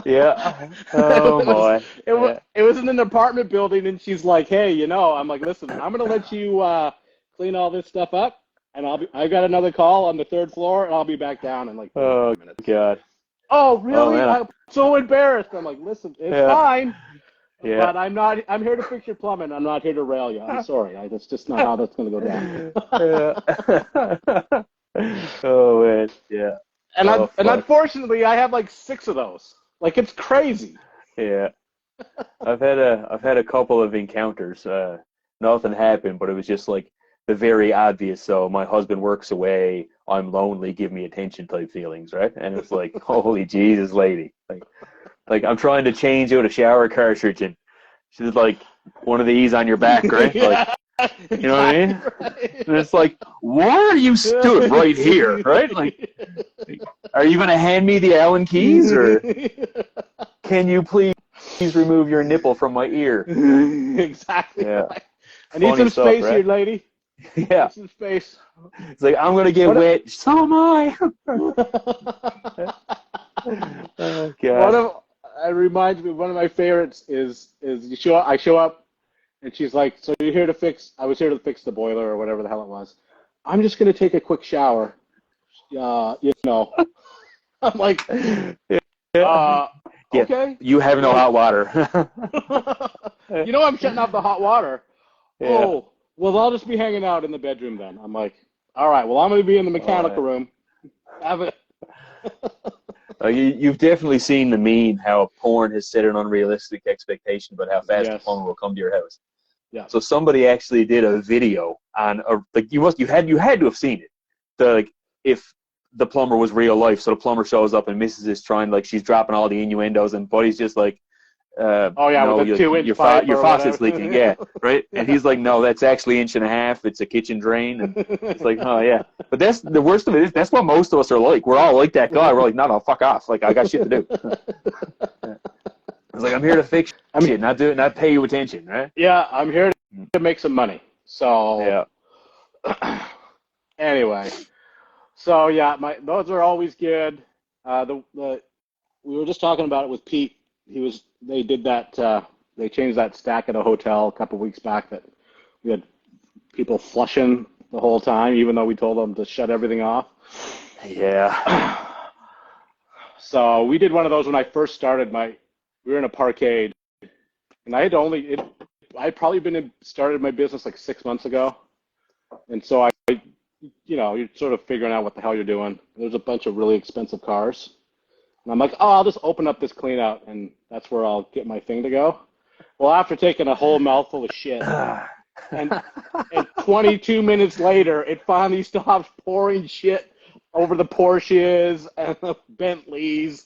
Yeah. Oh boy. It was in an apartment building, and she's like, "Hey, I'm like, listen, I'm gonna let you clean all this stuff up, and I got another call on the third floor, and I'll be back down in like 5 minutes." God. "Oh, really?" I'm so embarrassed. I'm like, "Listen, it's fine, but I'm here to fix your plumbing. I'm not here to rail you. I'm sorry. That's just not how that's gonna go down." Oh man. Yeah. And unfortunately, I have like 6 of those. Like, it's crazy. Yeah. I've had a couple of encounters. Nothing happened, but it was just like the very obvious. So my husband works away. I'm lonely. Give me attention type feelings, right? And it's like, holy Jesus, lady. Like I'm trying to change out a shower cartridge, and she's like, one of these on your back, right? Yeah. Like, you know what I mean? And it's like, why are you stood right here, right? Like, are you going to hand me the Allen keys, or can you please remove your nipple from my ear? Exactly. Yeah. I need some space here, lady. Yeah. Need some space. It's like, I'm going to get wet. So am I. Oh, God. It reminds me, one of my favorites is I show up, and she's like, "So you're here to fix?" I was here to fix the boiler or whatever the hell it was. "I'm just going to take a quick shower." I'm like, okay. You have no hot water. I'm shutting off the hot water. Yeah. "Oh, well, I'll just be hanging out in the bedroom then." I'm like, all right, well, I'm going to be in the mechanical room. Have it. You've definitely seen the meme how porn has set an unrealistic expectation about how fast the plumber will come to your house. Yeah. So somebody actually did a video on you had to have seen it. If the plumber was real life, so the plumber shows up and Mrs. is trying, like, she's dropping all the innuendos, and Buddy's just like, with the 2-inch pipe your faucet's leaking, yeah, right? And he's like, "No, that's actually 1.5 inches. It's a kitchen drain." And it's like, oh yeah. But that's the worst of it. That's what most of us are like. We're all like that guy. We're like, no, fuck off. Like, I got shit to do. was like, I'm here to fix shit, not pay you attention, right? Yeah, I'm here to make some money. So Yeah. anyway, so yeah, those are always good. We were just talking about it with Pete. They did that. They changed that stack at a hotel a couple weeks back that we had people flushing the whole time, even though we told them to shut everything off. Yeah. So we did one of those when I first started. We were in a parkade, and I'd probably started my business like 6 months ago, and so you're sort of figuring out what the hell you're doing. There's a bunch of really expensive cars, and I'm like, oh, I'll just open up this clean out, and that's where I'll get my thing to go. Well, after taking a whole mouthful of shit, and 22 minutes later, it finally stops pouring shit over the Porsches and the Bentleys.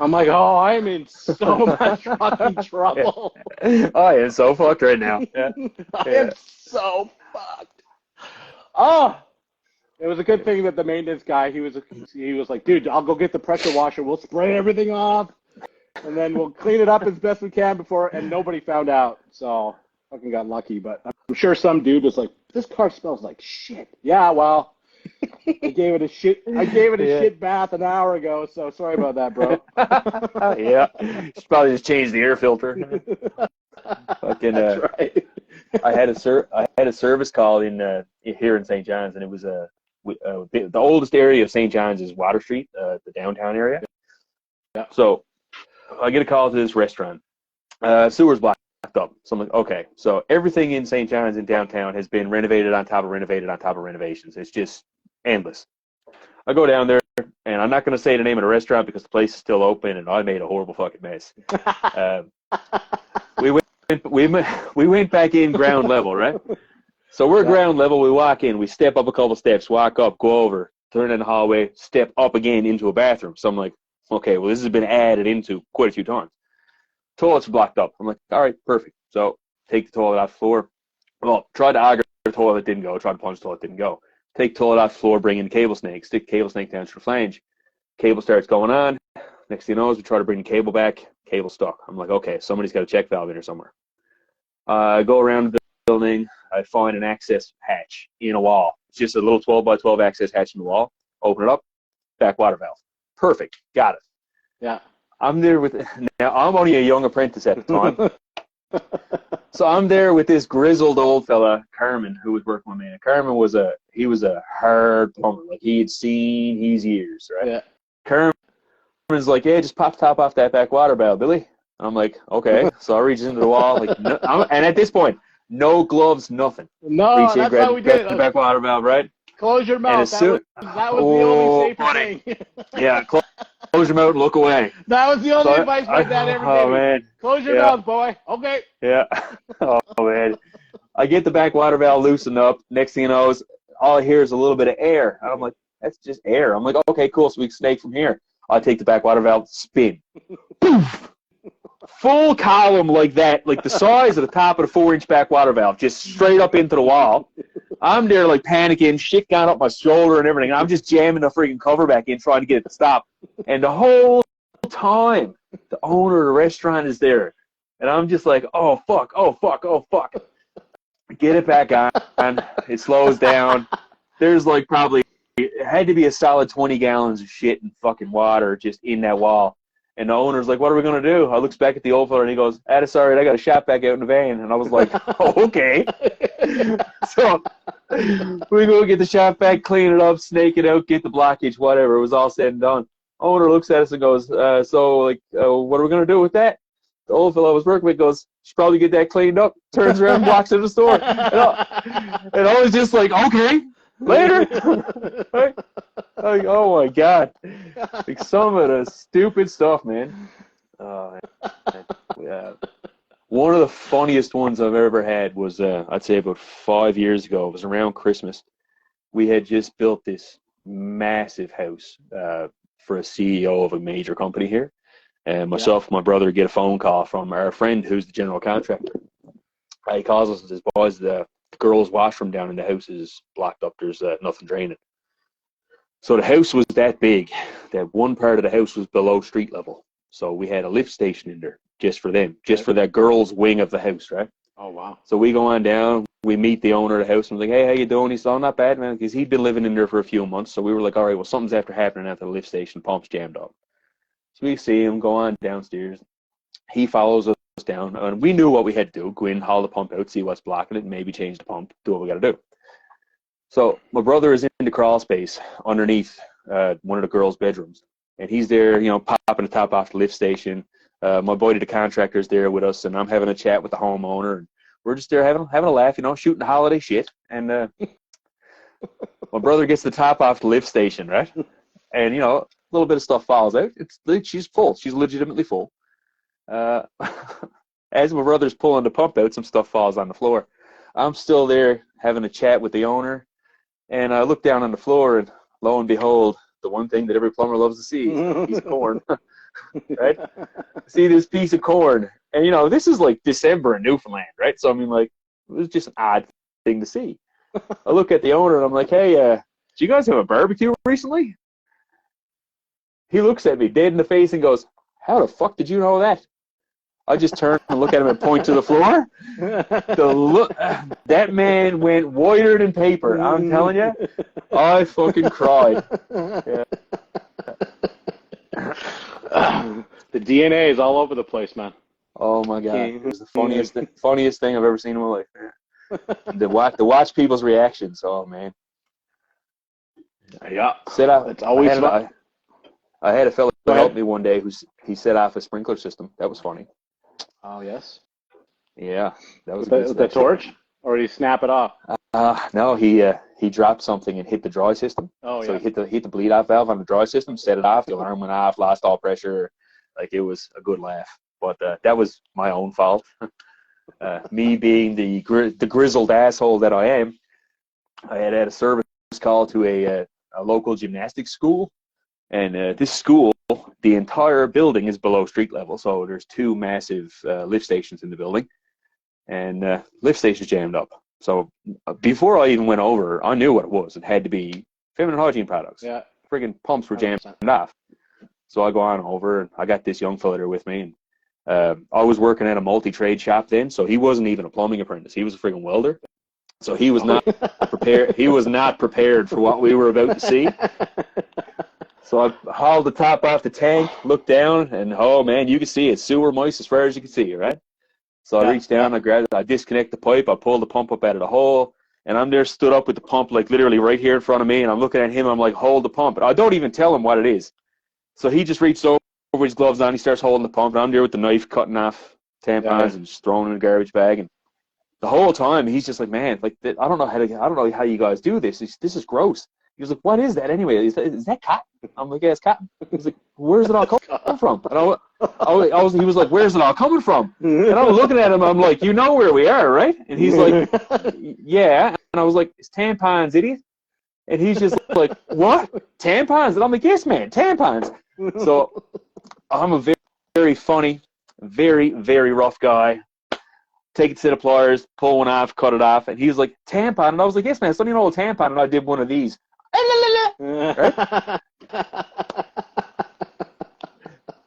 I'm like, oh, I'm in so much fucking trouble. I am so fucked right now. Yeah. I am so fucked. Oh, it was a good thing that the maintenance guy, he was like, dude, I'll go get the pressure washer. We'll spray everything off, and then we'll clean it up as best we can and nobody found out. So fucking got lucky. But I'm sure some dude was like, this car smells like shit. Yeah, well, I gave it a shit bath an hour ago, so sorry about that, bro. Yeah. Should probably just change the air filter. Fucking, That's right. I had a service call here in St. John's, and it was the oldest area of St. John's is Water Street, the downtown area. Yeah. So I get a call to this restaurant. Sewer's blocked up. So I'm like, okay. So everything in St. John's in downtown has been renovated on top of renovated on top of renovations. It's just endless. I go down there, and I'm not going to say the name of the restaurant because the place is still open, and I made a horrible fucking mess. We went back in ground level, right? So we're ground level. We walk in. We step up a couple steps, walk up, go over, turn in the hallway, step up again into a bathroom. So I'm like, okay, well, this has been added into quite a few times. Toilet's blocked up. I'm like, all right, perfect. So take the toilet off the floor. Well, tried to auger the toilet, didn't go. Tried to plunge the toilet, didn't go. Take the toilet off the floor, bring in the cable snake, stick the cable snake down to the flange. Cable starts going on. Next thing you know is we try to bring the cable back. Cable stuck. I'm like, okay, somebody's got a check valve in here somewhere. I go around the building. I find an access hatch in a wall. It's just a little 12 by 12 access hatch in the wall. Open it up. Back water valve. Perfect. Got it. Yeah. I'm there now I'm only a young apprentice at the time. So I'm there with this grizzled old fella, Carmen, who was working with me. And Carmen was a hard plumber. Like, he had seen his years, right? Yeah. Carmen's like, yeah, just pop the top off that back water valve, Billy. I'm like, okay. So I reach into the wall, like, and at this point, no gloves, nothing. No, reach in, that's how we did the it. back water valve, right? Close your mouth. That was the only safer thing. Yeah, close your mouth and look away. That was the only advice my dad ever gave me. Man. Close your mouth, boy. Okay. Yeah. Oh, man. I get the back water valve loosened up. Next thing you know, all I hear is a little bit of air. And I'm like, that's just air. I'm like, okay, cool. So we can snake from here. I take the back water valve, spin. Poof! Full column like that, like the size of the top of the 4-inch back water valve, just straight up into the wall. I'm there like panicking, shit gone up my shoulder and everything. I'm just jamming the freaking cover back in, trying to get it to stop. And the whole time, the owner of the restaurant is there. And I'm just like, oh, fuck, oh, fuck, oh, fuck. Get it back on. It slows down. There's like probably, it had to be a solid 20 gallons of shit and fucking water just in that wall. And the owner's like, what are we going to do? I looks back at the old fella and he goes, that's all right, I got a shop back out in the van. And I was like, oh, okay. So we go get the shop back, clean it up, snake it out, get the blockage, whatever. It was all said and done. Owner looks at us and goes, what are we going to do with that? The old fellow I was working with goes, should probably get that cleaned up. Turns around and walks in the store. And I was just like, okay. Later. Like, oh my God. Like, some of the stupid stuff, man. Yeah. One of the funniest ones I've ever had was, I'd say about 5 years ago. It was around Christmas. We had just built this massive house for a CEO of a major company here. And myself and my brother get a phone call from our friend who's the general contractor. He calls us and says, boys, the girls' washroom down in the house is blocked up. There's nothing draining. So the house was that big that one part of the house was below street level. So we had a lift station in there. just for them, just for that girls' wing of the house, right? Oh, wow. So we go on down, we meet the owner of the house, and we're like, hey, how you doing? He said, oh, not bad, man, because he'd been living in there for a few months. So we were like, all right, well, something's after happening at the lift station, pump's jammed up. So we see him go on downstairs. He follows us down, and we knew what we had to do. Go in, haul the pump out, see what's blocking it, maybe change the pump, do what we got to do. So my brother is in the crawl space underneath one of the girls' bedrooms, and he's there, you know, popping the top off the lift station. My buddy, the contractor, is there with us, and I'm having a chat with the homeowner, and we're just there having a laugh, you know, shooting holiday shit. And my brother gets the top off the lift station, right? And, you know, a little bit of stuff falls out. She's full. She's legitimately full. As my brother's pulling the pump out, some stuff falls on the floor. I'm still there having a chat with the owner, and I look down on the floor, and lo and behold, the one thing that every plumber loves to see is a piece of corn. Right? See this piece of corn, and you know, this is like December in Newfoundland, right? So I mean, like, it was just an odd thing to see. I look at the owner, and I'm like, hey, did you guys have a barbecue recently? He looks at me dead in the face and goes, how the fuck did you know that? I just turn and look at him and point to the floor. That man went whiter than paper. I'm telling you, I fucking cried. Yeah. The DNA is all over the place, man. Oh my god, it was the funniest thing I've ever seen in my life. Man. To watch people's reactions. Oh man. Yeah, It's always fun. I had a fellow help me one day he set off a sprinkler system. That was funny. Oh yes. Yeah, that was with the torch, or did he snap it off? No, he dropped something and hit the dry system. Oh, so yeah. he hit the bleed off valve on the dry system, set it off. The alarm went off, lost all pressure. Like, it was a good laugh. But that was my own fault. Me being the grizzled asshole that I am, I had a service call to a local gymnastics school, and this school, the entire building is below street level. So there's two massive lift stations in the building, and lift station's jammed up. So before I even went over, I knew what it was. It had to be feminine hygiene products. Yeah. Friggin' pumps were jammed 100%. off. So I go on over, and I got this young fella there with me. And I was working at a multi-trade shop then, so he wasn't even a plumbing apprentice. He was a friggin' welder. So he was not prepared. He was not prepared for what we were about to see. So I hauled the top off the tank, looked down, and oh man, you could see it sewer moist as far as you could see, right? So I reached down, I disconnect the pipe, I pulled the pump up out of the hole, and I'm there stood up with the pump like literally right here in front of me, and I'm looking at him, I'm like, hold the pump. And I don't even tell him what it is. So he just reached over with his gloves on, he starts holding the pump, and I'm there with the knife cutting off tampons and just throwing it in a garbage bag. And the whole time he's just like, man, like, I don't know how you guys do this. This is gross. He was like, what is that anyway? Is that cotton? I'm like, yeah, it's cotton. He's like, where's it all coming from? And he was like, where's it all coming from? And I'm looking at him, I'm like, you know where we are, right? And he's like, yeah. And I was like, it's tampons, idiot. And he's just like, what? Tampons? And I'm like, yes, man, tampons. So I'm a very, very funny, very, very rough guy. Take it to the pliers, pull one off, cut it off. And he was like, tampon? And I was like, yes, man, it's not even an old tampon. And I did one of these. Right?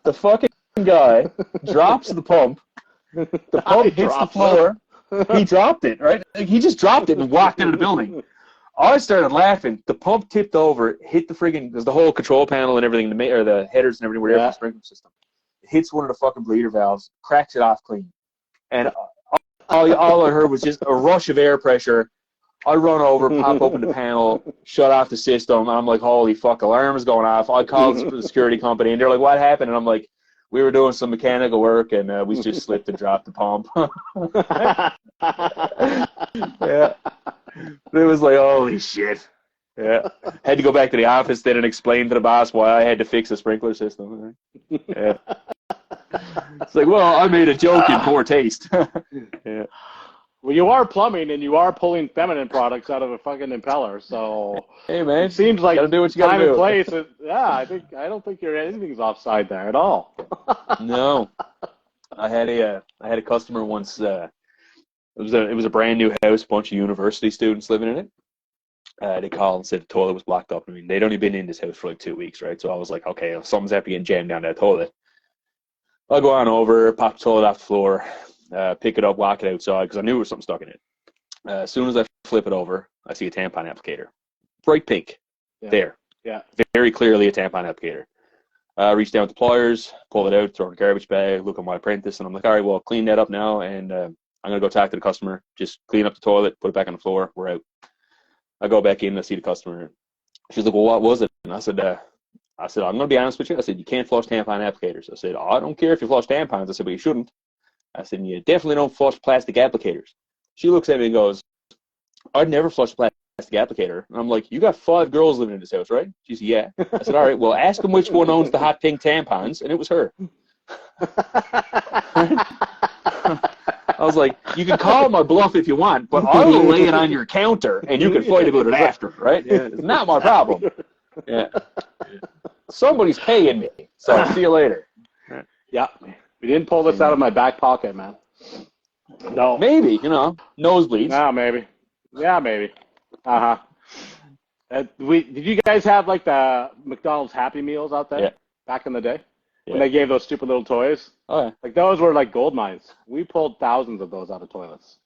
The fucking guy drops the pump. The pump hits the floor. He dropped it, right? Like, he just dropped it and walked into the building. I started laughing. The pump tipped over, hit the friggin', there's the whole control panel and everything, or the headers and everything were there for the sprinkler system. It hits one of the fucking bleeder valves, cracks it off clean. And all I heard was just a rush of air pressure. I run over, pop open the panel, shut off the system. I'm like, holy fuck, alarm is going off. I called the security company, and they're like, what happened? And I'm like, we were doing some mechanical work, and we just slipped and dropped the pump. Yeah. It was like, holy shit. Yeah. Had to go back to the office then and explain to the boss why I had to fix the sprinkler system. Yeah. It's like, well, I made a joke in poor taste. Yeah. Well, you are plumbing, and you are pulling feminine products out of a fucking impeller, so hey, man, it seems like gotta do what you gotta time do. and place. I don't think anything's offside there at all. No, I had a customer once. It was a brand new house, bunch of university students living in it. They called and said the toilet was blocked up. I mean, they'd only been in this house for like 2 weeks, right? So I was like, okay, something's after getting jammed down that toilet. I'll go on over, pop the toilet off the floor, pick it up, walk it outside because I knew there was something stuck in it. As soon as I flip it over, I see a tampon applicator. Bright pink. Yeah. There. Yeah. Very clearly a tampon applicator. Reach down with the pliers, pull it out, throw it in a garbage bag, look at my apprentice, and I'm like, all right, well, clean that up now, and I'm going to go talk to the customer. Just clean up the toilet, put it back on the floor, we're out. I go back in and I see the customer. She's like, well, what was it? And I said, I'm going to be honest with you. I said, you can't flush tampon applicators. I said, I don't care if you flush tampons. I said, but you shouldn't. I said, you definitely don't flush plastic applicators. She looks at me and goes, I'd never flush a plastic applicator. And I'm like, you got 5 girls living in this house, right? She said, yeah. I said, all right, well, ask them which one owns the hot pink tampons. And it was her. I was like, you can call my bluff if you want, but I will lay it on your counter and you can fight about it after, right? Yeah, it's not my problem. Yeah. Somebody's paying me, so see you later. Yeah. We didn't pull this out of my back pocket, man. No. Maybe, nosebleeds. No, maybe. Yeah, maybe. Uh-huh. Did you guys have, like, the McDonald's Happy Meals out there back in the day? Yeah. When they gave those stupid little toys? Oh, yeah. Like, those were like gold mines. We pulled thousands of those out of toilets.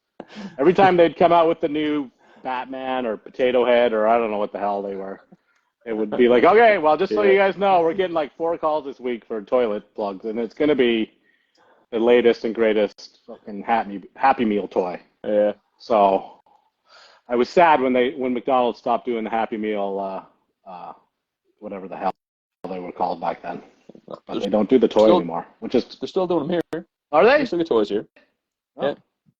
Every time they'd come out with the new Batman or Potato Head or I don't know what the hell they were, it would be like, okay, well, just so you guys know, we're getting like 4 calls this week for toilet plugs, and it's going to be the latest and greatest fucking Happy Meal toy. Yeah. So I was sad when McDonald's stopped doing the Happy Meal, whatever the hell they were called back then. But they don't do the toy anymore, which is... They're still doing them here. Are they? They still get toys here. Oh. Yeah.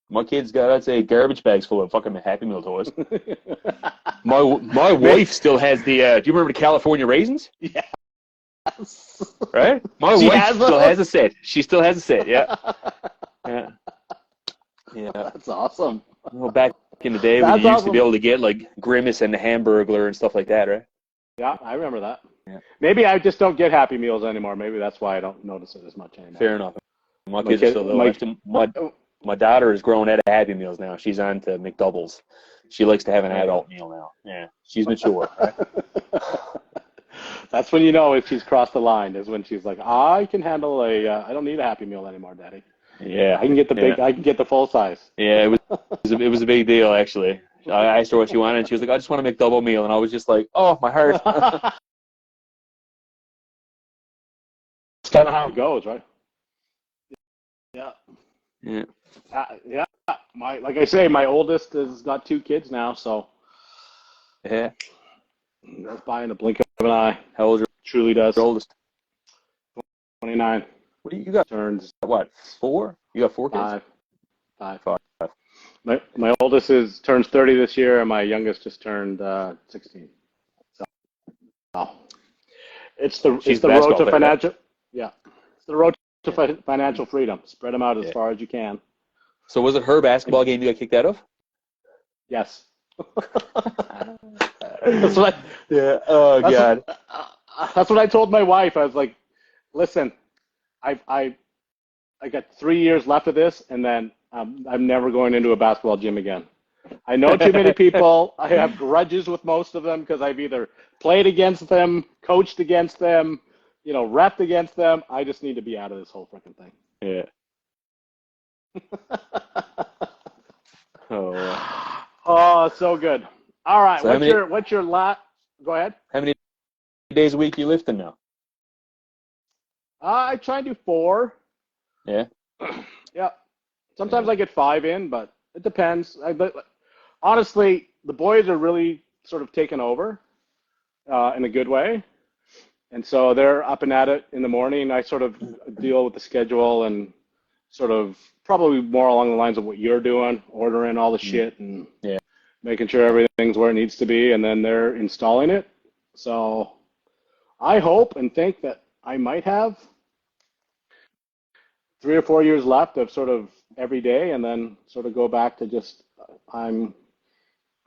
My kids got, I'd say, garbage bags full of fucking Happy Meal toys. My wife still has the, do you remember the California raisins? Yes. Right? My wife still has a set. She still has a set, yeah. Yeah. Yeah. That's awesome. Well, back in the day when you used to be able to get, like, Grimace and the Hamburglar and stuff like that, right? Yeah, I remember that. Yeah. Maybe I just don't get Happy Meals anymore. Maybe that's why I don't notice it as much anymore. Fair enough. My kids are still little. My daughter is grown out of Happy Meals now. She's on to McDoubles. She likes to have an adult meal now. Yeah, she's mature. Right? That's when you know if she's crossed the line. Is when she's like, I can handle I don't need a Happy Meal anymore, Daddy. Yeah, I can get the big. I can get the full size. Yeah, it was a big deal actually. I asked her what she wanted, and she was like, I just want a McDouble meal, and I was just like, oh, my heart. It's kind of how it goes, right? Yeah. Yeah. Yeah. Like I say, my oldest has got 2 kids now, so yeah, that's by in the blink of an eye. How old is Truly does. your oldest? 29. What do you got? Turns What? 4? You got 4 kids? 5. 5. My oldest turns 30 this year, and my youngest just turned 16. So it's the road to financial. Right? Yeah, it's the road to financial freedom. Spread them out as far as you can. So was it her basketball game you got kicked out of? Yes. That's what. Yeah. Oh God. That's what I told my wife. I was like, "Listen, I got 3 years left of this, and then I'm never going into a basketball gym again. I know too many people. I have grudges with most of them because I've either played against them, coached against them, repped against them. I just need to be out of this whole freaking thing." Yeah. Oh. Oh, so good. All right. So what's your lot? Go ahead. How many days a week are you lifting now? I try and do 4. Yeah. Yeah. Sometimes I get 5 in, but it depends. But honestly, the boys are really sort of taken over in a good way. And so they're up and at it in the morning. I sort of deal with the schedule and sort of probably more along the lines of what you're doing, ordering all the shit and making sure everything's where it needs to be, and then they're installing it. So I hope and think that I might have 3 or 4 years left of sort of every day, and then sort of go back to just I'm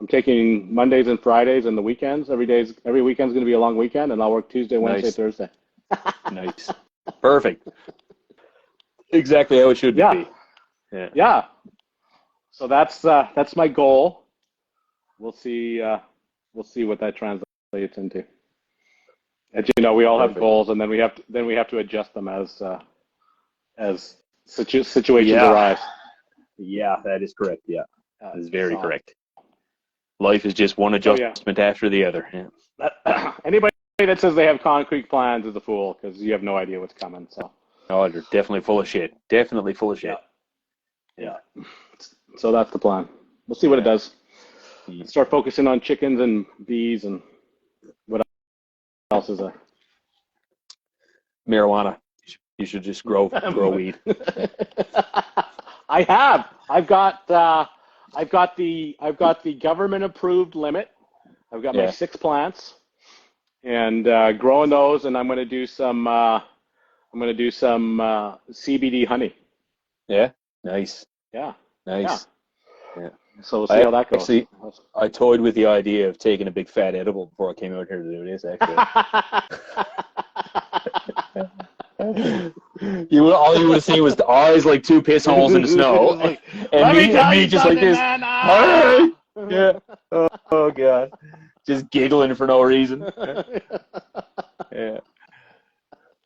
taking Mondays and Fridays and the weekends. Every weekend's going to be a long weekend, and I'll work Tuesday, Wednesday, Thursday. Nice. Perfect. Exactly how it should be. Yeah. So that's my goal. We'll see what that translates into. As you know, we all have goals, and then we have to adjust them as as situations Yeah. arise. Yeah, that is correct. Yeah, that is very So, correct. Life is just one adjustment after the other. Yeah. Anybody that says they have concrete plans is a fool because you have no idea what's coming. So. Oh, they're definitely full of shit. Definitely full of shit. Yeah. So that's the plan. We'll see what it does. Start focusing on chickens and bees and what else is there? Marijuana. You should just grow weed. I have. I've got the government approved limit. I've got my 6 plants, and growing those, and I'm going to do some CBD honey. Yeah. Nice. Yeah. Nice. Yeah. So we'll see how that goes. Actually, I toyed with the idea of taking a big fat edible before I came out here to do this. Actually, all you would have seen was the eyes like 2 piss holes in the snow, and me just like this. Hey! Yeah. Oh god, just giggling for no reason. Yeah.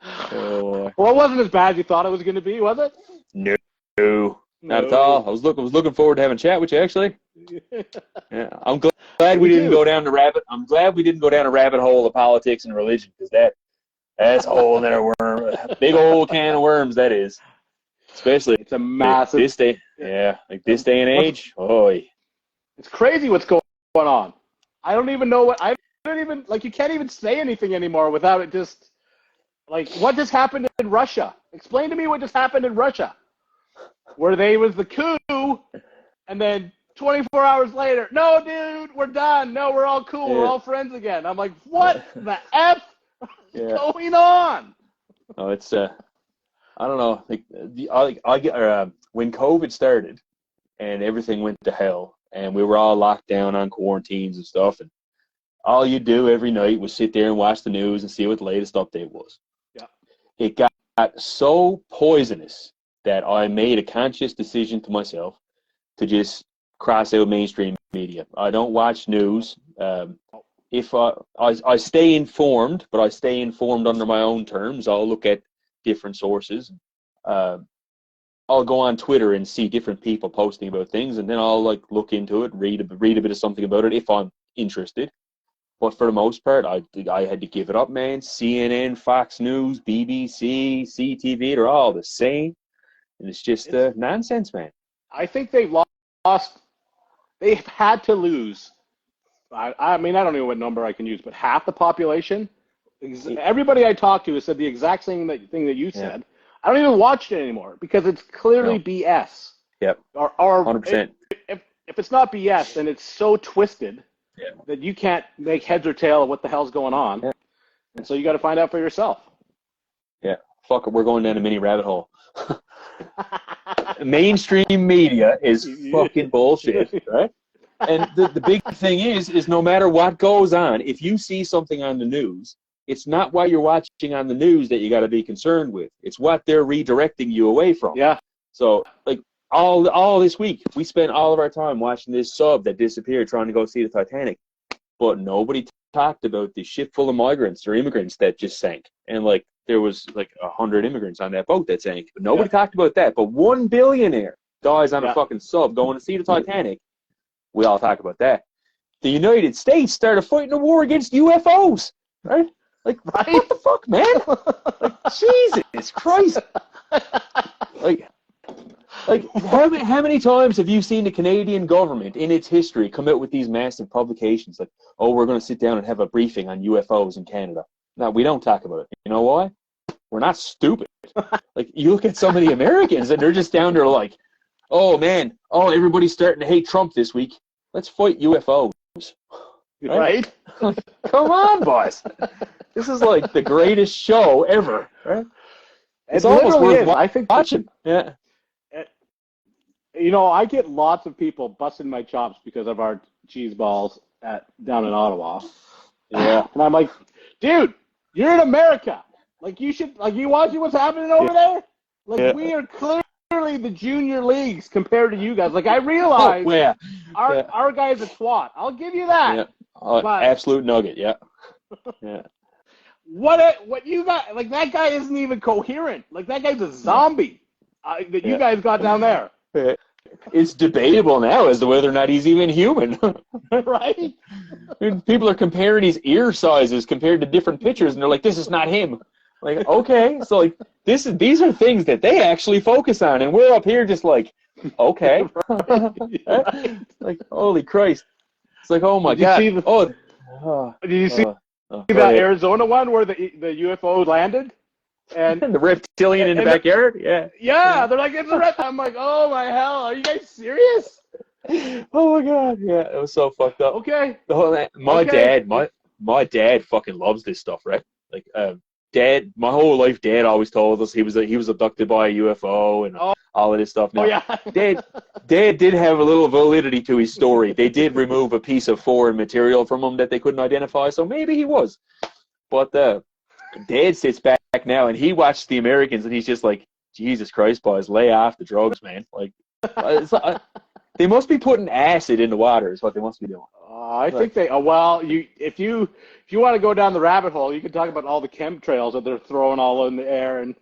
Oh. Well, it wasn't as bad as you thought it was going to be, was it? No. Not at all. I was looking forward to having a chat with you, actually. Yeah, I'm glad we didn't go down the rabbit. I'm glad we didn't go down a rabbit hole of politics and religion, because that's a whole other worm, big old can of worms. That is, especially it's a massive this day. Yeah, like this day and age. It's crazy what's going on. I don't even know I don't even you can't even say anything anymore without it just what just happened in Russia. Explain to me what just happened in Russia. Where they was the coup, and then 24 hours later, no, dude, we're done. No, we're all cool. Yeah. We're all friends again. I'm like, what the F is going on? Oh, it's I don't know. When COVID started and everything went to hell, and we were all locked down on quarantines and stuff, and all you do every night was sit there and watch the news and see what the latest update was. Yeah, it got so poisonous that I made a conscious decision to myself to just cross out mainstream media. I don't watch news. If I stay informed, but I stay informed under my own terms. I'll look at different sources. I'll go on Twitter and see different people posting about things, and then I'll look into it, read a bit of something about it if I'm interested. But for the most part, I had to give it up, man. CNN, Fox News, BBC, CTV, they're all the same. And it's just nonsense, man. I think they've lost. They've had to lose. I mean, I don't know what number I can use, but half the population. Everybody I talked to has said the exact same thing that you said. I don't even watch it anymore because it's clearly BS. Yep. Or 100%. If it's not BS, then it's so twisted that you can't make heads or tail of what the hell's going on. Yeah. And so you got to find out for yourself. Yeah. Fuck it. We're going down a mini rabbit hole. Mainstream media is fucking bullshit, right? And the big thing is no matter what goes on, if you see something on the news, it's not what you're watching on the news that you got to be concerned with. It's what they're redirecting you away from. Yeah. So all this week, we spent all of our time watching this sub that disappeared trying to go see the Titanic, but nobody talked about the ship full of migrants or immigrants that just sank. And there was 100 immigrants on that boat that sank, but nobody talked about that. But one billionaire dies on a fucking sub going to see the Titanic. We all talk about that. The United States started fighting a war against UFOs, right? What the fuck, man? Jesus Christ! How many times have you seen the Canadian government in its history come out with these massive publications we're going to sit down and have a briefing on UFOs in Canada? No, we don't talk about it. You know why? We're not stupid. You look at some of the Americans and they're just down there oh man, everybody's starting to hate Trump this week. Let's fight UFOs. Right? Come on, boys. This is the greatest show ever, right? It's almost worth I think watching. Yeah. I get lots of people busting my chops because of our cheese balls down in Ottawa. Yeah. And I'm like, dude, you're in America. You should, you watching what's happening over there? We are clearly the junior leagues compared to you guys. I realize our guy's a twat. I'll give you that. Yeah. Absolute nugget, yeah. What you got, that guy isn't even coherent. That guy's a zombie. that you guys got down there. It's debatable now as to whether or not he's even human. Right? People are comparing his ear sizes compared to different pictures, and they're like, "This is not him." Like, okay, so like these are things that they actually focus on, and we're up here just like, okay, Right. like holy Christ, it's like, oh my Did you God, see the- oh, Did you see go that ahead. Arizona one where the UFO landed? And The reptilian in the and backyard, yeah. yeah, they're like, it's a reptile. I'm like, oh my hell, are you guys serious? Oh my God, yeah, it was so fucked up. Okay. My Okay. my dad fucking loves this stuff, right? Like, Dad, my whole life, Dad always told us he was abducted by a UFO and all of this stuff. Now, Oh yeah. Dad did have a little validity to his story. They did remove a piece of foreign material from him that they couldn't identify, so maybe he was. But Dad sits back now and he watched the Americans and he's just like, Jesus Christ, boys, lay off the drugs, man. Like, they must be putting acid in the water is what they must be doing. I think they. Well, if you want to go down the rabbit hole, you can talk about all the chemtrails that they're throwing all in the air and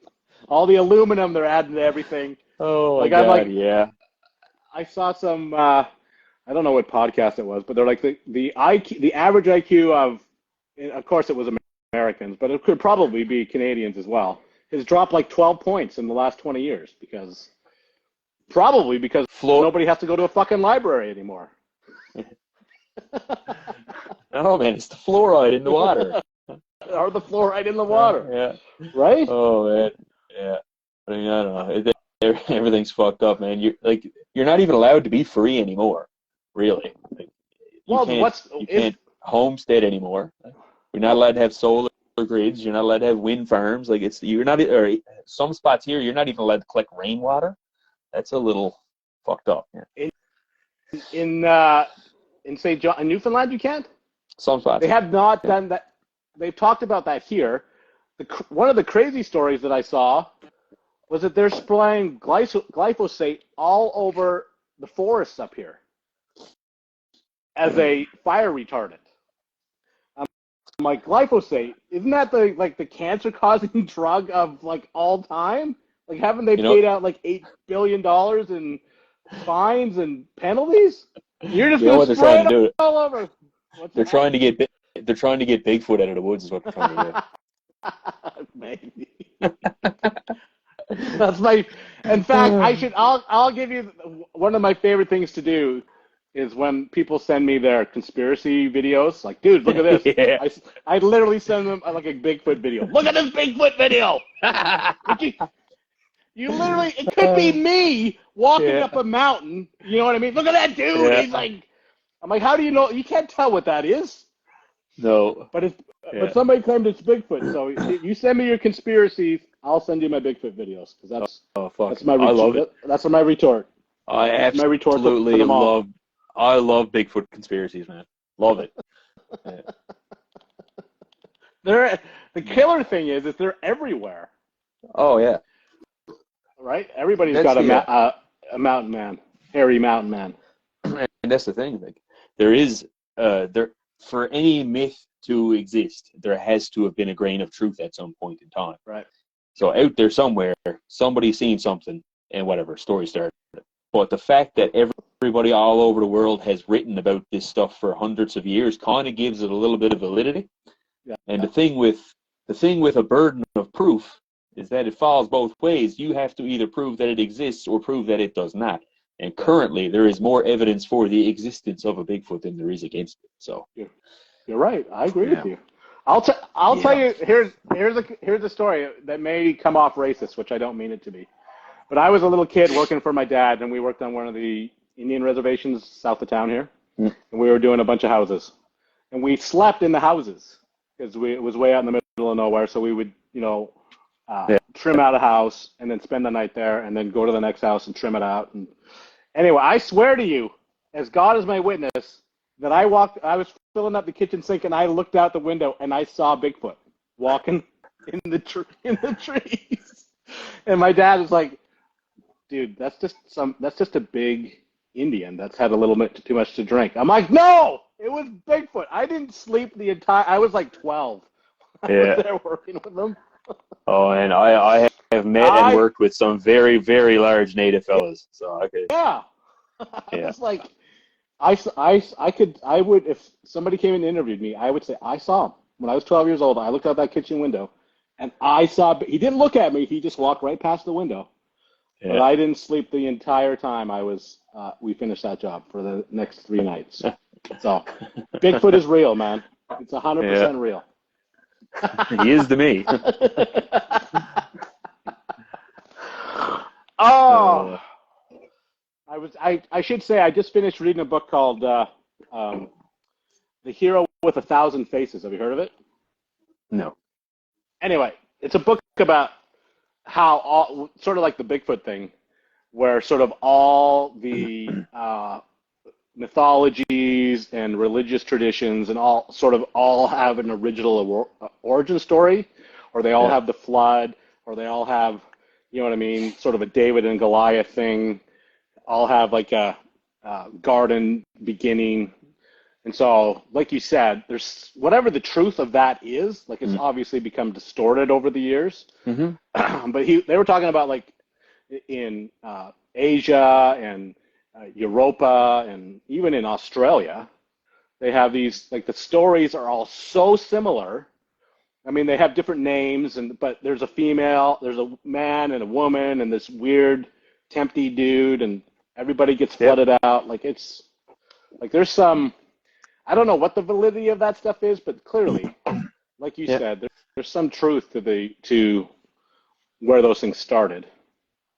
all the aluminum they're adding to everything. Oh my Like, God, I'm like, yeah. I saw some. I don't know what podcast it was, but they're like the average IQ of course it was Americans, but it could probably be Canadians as well. Has dropped like 12 points in the last 20 years because nobody has to go to a fucking library anymore. Oh man, it's the fluoride in the water. Or the fluoride in the water. Yeah. Right? Oh man. Yeah. I mean, I don't know. Everything's fucked up, man. You're not even allowed to be free anymore. Really. Like, you can't homestead anymore. You're not allowed to have solar grids. You're not allowed to have wind farms. Like you're not. Or some spots here, you're not even allowed to collect rainwater. That's a little fucked up. Yeah. In St. John, in Newfoundland, you can't. Some spots. They have not done that. They've talked about that here. One of the crazy stories that I saw was that they're spraying glyphosate all over the forests up here as a fire retardant. I'm like, glyphosate, isn't that the cancer-causing drug of like all time? Like, haven't they paid out like $8 billion in fines and penalties? You're just going to spray it all over. They're trying to get Bigfoot out of the woods is what they're trying to do. Maybe. That's my. In fact, I'll give you one of my favorite things to do is when people send me their conspiracy videos. Like, dude, look at this. Yeah. I literally send them like a Bigfoot video. Look at this Bigfoot video. You literally, it could be me walking up a mountain. You know what I mean? Look at that dude. Yeah. He's like, I'm like, how do you know? You can't tell what that is. No. But somebody claimed it's Bigfoot. So you send me your conspiracies, I'll send you my Bigfoot videos because that's my retort. I love it. That's my retort. I absolutely love. I love Bigfoot conspiracies, man. Love it. The killer thing is they're everywhere. Oh yeah. Right? Everybody's got a mountain man, hairy mountain man. And that's the thing. Like, there is for any myth to exist, there has to have been a grain of truth at some point in time. Right. So out there somewhere, somebody's seen something, and whatever story started. But the fact that everybody all over the world has written about this stuff for hundreds of years kind of gives it a little bit of validity. Yeah. And the thing with a burden of proof is that it falls both ways. You have to either prove that it exists or prove that it does not. And currently, there is more evidence for the existence of a Bigfoot than there is against it. So you're right. I agree with you. I'll tell you. Here's a story that may come off racist, which I don't mean it to be. But I was a little kid working for my dad, and we worked on one of the Indian reservations south of town here, and we were doing a bunch of houses, and we slept in the houses because it was way out in the middle of nowhere. So we would, trim out a house and then spend the night there, and then go to the next house and trim it out. And anyway, I swear to you, as God is my witness, that I was filling up the kitchen sink, and I looked out the window, and I saw Bigfoot walking in the trees. And my dad was like, "Dude, that's just a big Indian that's had a little bit too much to drink." I'm like, "No, it was Bigfoot." I didn't sleep I was like 12. I was there working with them. Oh, and I have met and worked with some very, very large native fellas. So okay. Yeah. It's like I would, if somebody came and interviewed me, I would say I saw him when I was 12 years old. I looked out that kitchen window, and I saw. He didn't look at me. He just walked right past the window. Yeah. But I didn't sleep the entire time I was. We finished that job for the next 3 nights. So Bigfoot is real, man. It's 100% real. He is to me. Oh. I should say I just finished reading a book called The Hero with 1,000 Faces. Have you heard of it? No. Anyway, it's a book about how sort of like the Bigfoot thing, where sort of all the mythologies and religious traditions and all have an original origin story, or they all have the flood, or they all have, you know what I mean, sort of a David and Goliath thing. All have like a garden beginning. And so, like you said, there's whatever the truth of that is, like it's obviously become distorted over the years. Mm-hmm. But they were talking about like in Asia and Europa and even in Australia, they have these, like the stories are all so similar. I mean, they have different names, but there's a female, there's a man and a woman and this weird tempty dude, and everybody gets flooded out. Like it's like there's some, I don't know what the validity of that stuff is, but clearly, like you said, there's some truth to where those things started.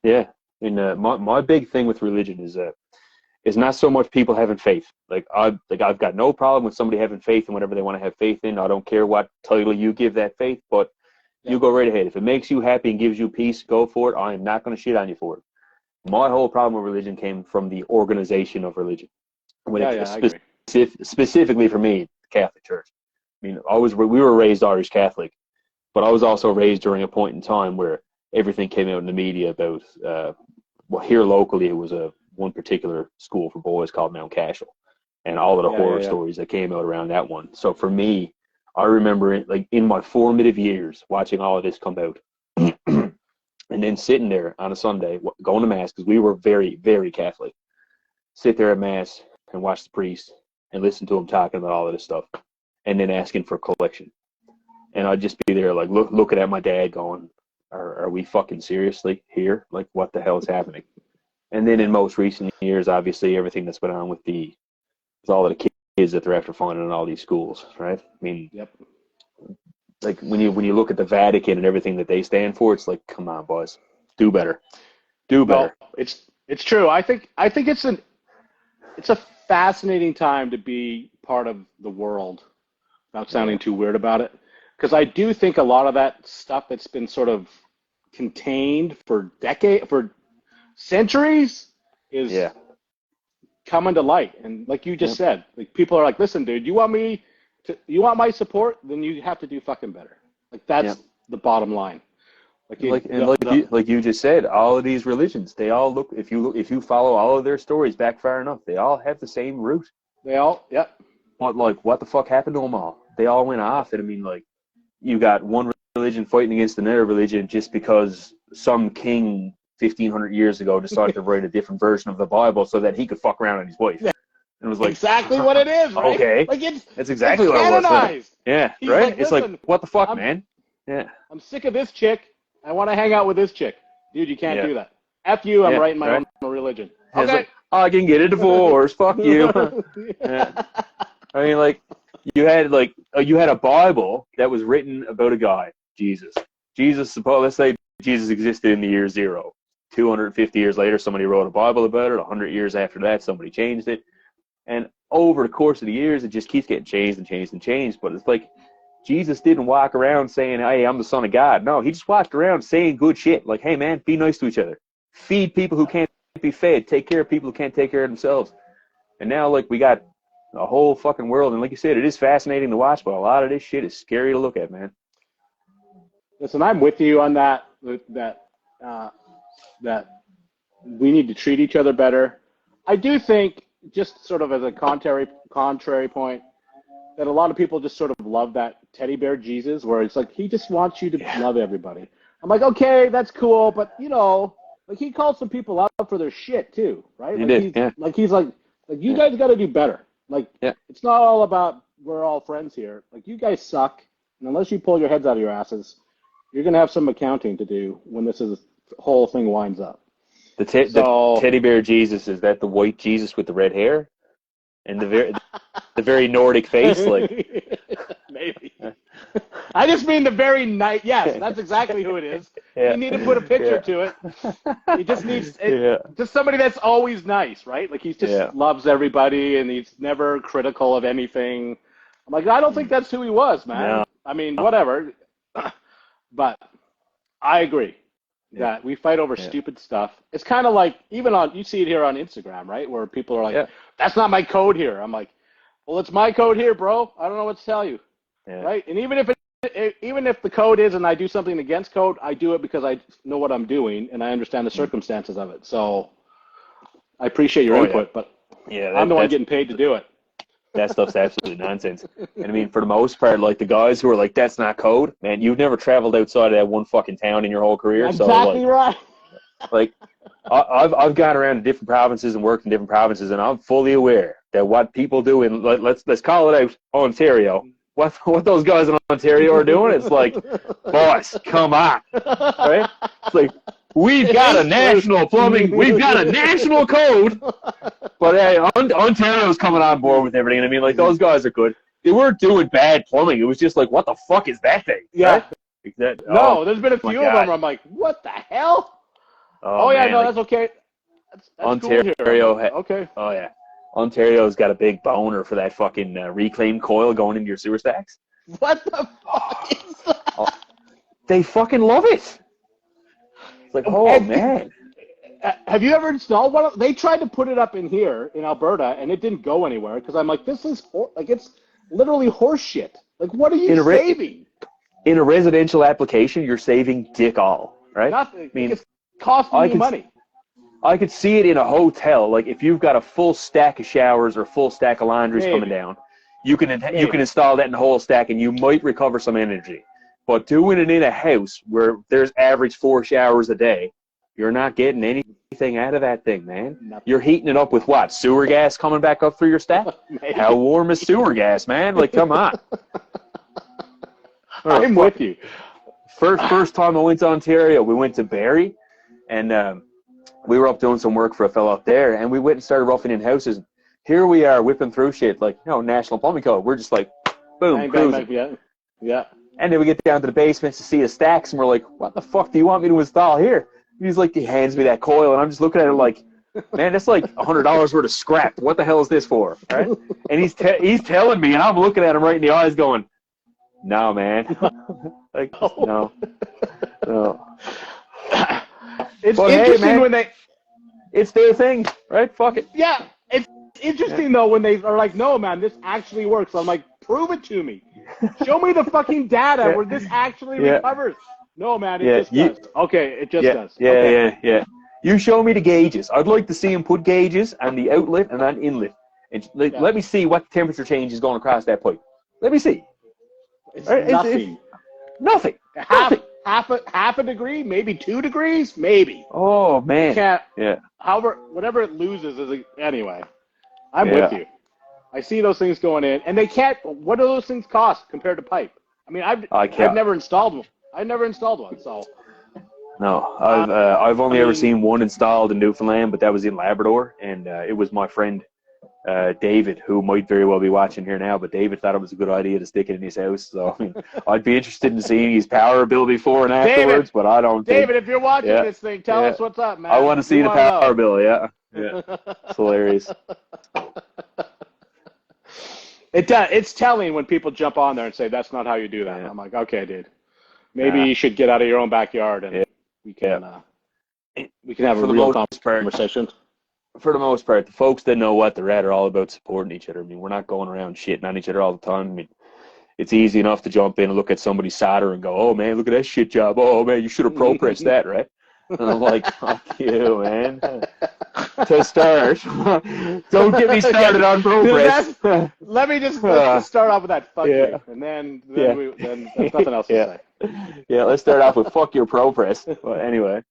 Yeah, and my big thing with religion is not so much people having faith. I've got no problem with somebody having faith in whatever they want to have faith in. I don't care what title you give that faith, but you go right ahead. If it makes you happy and gives you peace, go for it. I am not going to shit on you for it. My whole problem with religion came from the organization of religion. Specifically for me, the Catholic Church. I mean, we were raised Irish Catholic, but I was also raised during a point in time where everything came out in the media about, here locally, it was one particular school for boys called Mount Cashel, and all of the horror stories that came out around that one. So for me, I remember it, like in my formative years, watching all of this come out. And then sitting there on a Sunday, going to Mass, because we were very, very Catholic. Sit there at Mass and watch the priest and listen to him talking about all of this stuff. And then asking for collection. And I'd just be there like looking at my dad going, are we fucking seriously here? Like, what the hell is happening? And then in most recent years, obviously, everything that's been on with all of the kids that they're after finding in all these schools, right? I mean, like when you look at the Vatican and everything that they stand for, it's like, come on, boys, do better. Well, it's true. I think it's a fascinating time to be part of the world, without sounding too weird about it, because I do think a lot of that stuff that's been sort of contained for centuries is coming to light. And like you just said, like people are like, listen, dude, you want my support? Then you have to do fucking better. Like that's the bottom line. Like you just said, all of these religions, they all look, if you follow all of their stories back far enough, they all have the same root. They all, But like, what the fuck happened to them all? They all went off. And I mean, like, you got one religion fighting against another religion just because some king 1,500 years ago decided to write a different version of the Bible so that he could fuck around on his wife. And it was like, exactly what it is, right? Okay. Like that's exactly what it was. Yeah, He's right? like, it's like, what the fuck, man? Yeah. I'm sick of this chick. I want to hang out with this chick. Dude, you can't do that. F you, I'm writing my own religion. Okay. Like, I can get a divorce. Fuck you. I mean, like, you had a Bible that was written about a guy, Jesus. Let's say Jesus existed in the year 0. 250 years later, somebody wrote a Bible about it. 100 years after that, somebody changed it. And over the course of the years, it just keeps getting changed and changed and changed. But it's like, Jesus didn't walk around saying, hey, I'm the son of God. No, he just walked around saying good shit. Like, hey, man, be nice to each other. Feed people who can't be fed. Take care of people who can't take care of themselves. And now, like, we got a whole fucking world. And like you said, it is fascinating to watch, but a lot of this shit is scary to look at, man. Listen, I'm with you on that we need to treat each other better. I do think, just sort of as a contrary point, that a lot of people just sort of love that teddy bear Jesus, where it's like he just wants you to love everybody. I'm like, okay, that's cool, but you know, like he called some people out for their shit too, right? He Like did, he's yeah. like he's like you guys got to do better. Like it's not all about we're all friends here. Like you guys suck, and unless you pull your heads out of your asses, you're gonna have some accounting to do when whole thing winds up. The teddy bear Jesus, is that the white Jesus with the red hair and the very Nordic face? Like maybe. I just mean the very night. Yes, that's exactly who it is. You need to put a picture to it. He just needs just somebody that's always nice, right? Like he just loves everybody and he's never critical of anything. I'm like, I don't think that's who he was, man. No. I mean, whatever. But I agree that we fight over stupid stuff. It's kind of like even you see it here on Instagram, right? Where people are like, that's not my code here. I'm like, well, it's my code here, bro. I don't know what to tell you. Yeah. Right? And even if the code is and I do something against code, I do it because I know what I'm doing and I understand the circumstances of it. So I appreciate your input, but I'm the one getting paid to do it. That stuff's absolutely nonsense. And I mean, for the most part, like the guys who are like, that's not code, man, you've never traveled outside of that one fucking town in your whole career. Exactly right. Like, I've gone around to different provinces and worked in different provinces, and I'm fully aware that what people do in, let's call it out, Ontario, what those guys in Ontario are doing, it's like, boss, come on, right? It's like, we've got a national plumbing, we've got a national code, but hey, Ontario's coming on board with everything. I mean, like, those guys are good. They weren't doing bad plumbing. It was just like, what the fuck is that thing? Yeah. Right? There's been a few of them where I'm like, what the hell? Oh yeah, man, no, that's okay. That's Ontario. Cool here. Okay. Oh yeah. Ontario's got a big boner for that fucking reclaim coil going into your sewer stacks. What the fuck is that? They fucking love it. It's like, man. Have you ever installed one? They tried to put it up in here in Alberta, and it didn't go anywhere because I'm like, this is it's literally horse shit. Like, what are you saving? In a residential application, you're saving dick all, right? Nothing. I mean, it's costing you money. I could see it in a hotel. Like, if you've got a full stack of showers or full stack of laundries coming down, you can install that in the whole stack, and you might recover some energy. But doing it in a house where there's average 4 showers a day, you're not getting anything out of that thing, man. Nothing. You're heating it up with what? Sewer gas coming back up through your stack? How warm is sewer gas, man? Like, come on. I'm with you. First time I went to Ontario, we went to Barrie, and we were up doing some work for a fellow up there, and we went and started roughing in houses. Here we are whipping through shit like, National Plumbing Code. We're just like, boom, cruising. Yeah. And then we get down to the basement to see the stacks, and we're like, what the fuck do you want me to install here? And he's like, he hands me that coil, and I'm just looking at it like, man, that's like $100 worth of scrap. What the hell is this for? Right? And he's telling me, and I'm looking at him right in the eyes going, no, man. Like, no. It's interesting when they... It's their thing, right? Fuck it. Yeah, it's interesting, though, when they are like, no, man, this actually works. I'm like, prove it to me. Show me the fucking data where this actually recovers. No, man, it just does. Okay, it just does. Yeah. You show me the gauges. I'd like to see him put gauges on the outlet and on inlet. And let me see what temperature change is going across that pipe. Let me see. It's nothing. Nothing. Half a degree, maybe 2 degrees, maybe. Oh, man. However, whatever it loses anyway. I'm with you. I see those things going in, and they can't. What do those things cost compared to pipe? I mean, I've never installed one. So. No, I've only ever seen one installed in Newfoundland, but that was in Labrador, and it was my friend David, who might very well be watching here now. But David thought it was a good idea to stick it in his house. So I mean, I'd be interested in seeing his power bill before and afterwards, but I don't. David, if you're watching this thing, tell us what's up, man. I want to see the power bill. Yeah, it's hilarious. It's telling when people jump on there and say that's not how you do that. I'm like, okay, dude, maybe you should get out of your own backyard and we can have a real conversation. For the most part, the folks that know what they're at are all about supporting each other. I mean, we're not going around shitting on each other all the time. I mean, it's easy enough to jump in and look at somebody's solder and go, oh, man, look at that shit job. Oh, man, you should have pro-pressed that, right? And I'm like, fuck you, man. To start, don't get me started on pro-press. Let's just start off with that fuck you, and then there's nothing else to say. Yeah, let's start off with fuck your ProPress. But anyway,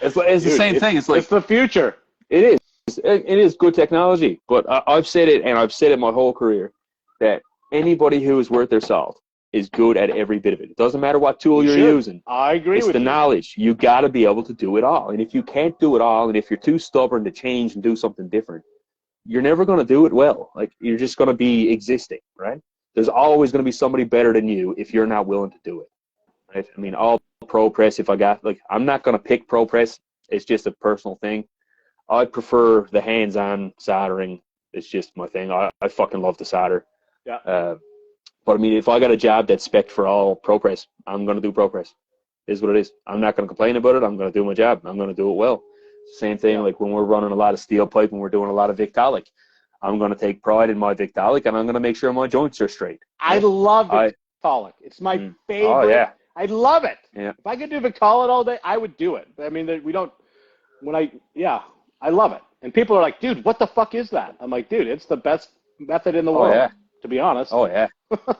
it's the same thing. It's like it's the future. It is. It is good technology, but I've said it, and I've said it my whole career, that anybody who is worth their salt is good at every bit of it. It doesn't matter what tool you're using. I agree with you. It's the knowledge. You got to be able to do it all. And if you can't do it all, and if you're too stubborn to change and do something different, you're never going to do it well. Like, you're just going to be existing, right? There's always going to be somebody better than you if you're not willing to do it, right? I mean, all ProPress, if I got, like, I'm not going to pick ProPress. It's just a personal thing. I prefer the hands-on soldering. It's just my thing. I fucking love to solder. Yeah. But I mean, if I got a job that's spec'd for all ProPress, I'm going to do ProPress. It is what it is. I'm not going to complain about it. I'm going to do my job. I'm going to do it well. Same thing, like when we're running a lot of steel pipe and we're doing a lot of Victolic, I'm going to take pride in my Victolic, and I'm going to make sure my joints are straight. I love Victolic. It's my favorite. Oh, yeah. I love it. Yeah. If I could do Victolic all day, I would do it. I mean, we don't, I love it. And people are like, dude, what the fuck is that? I'm like, dude, it's the best method in the world, to be honest. Oh, yeah.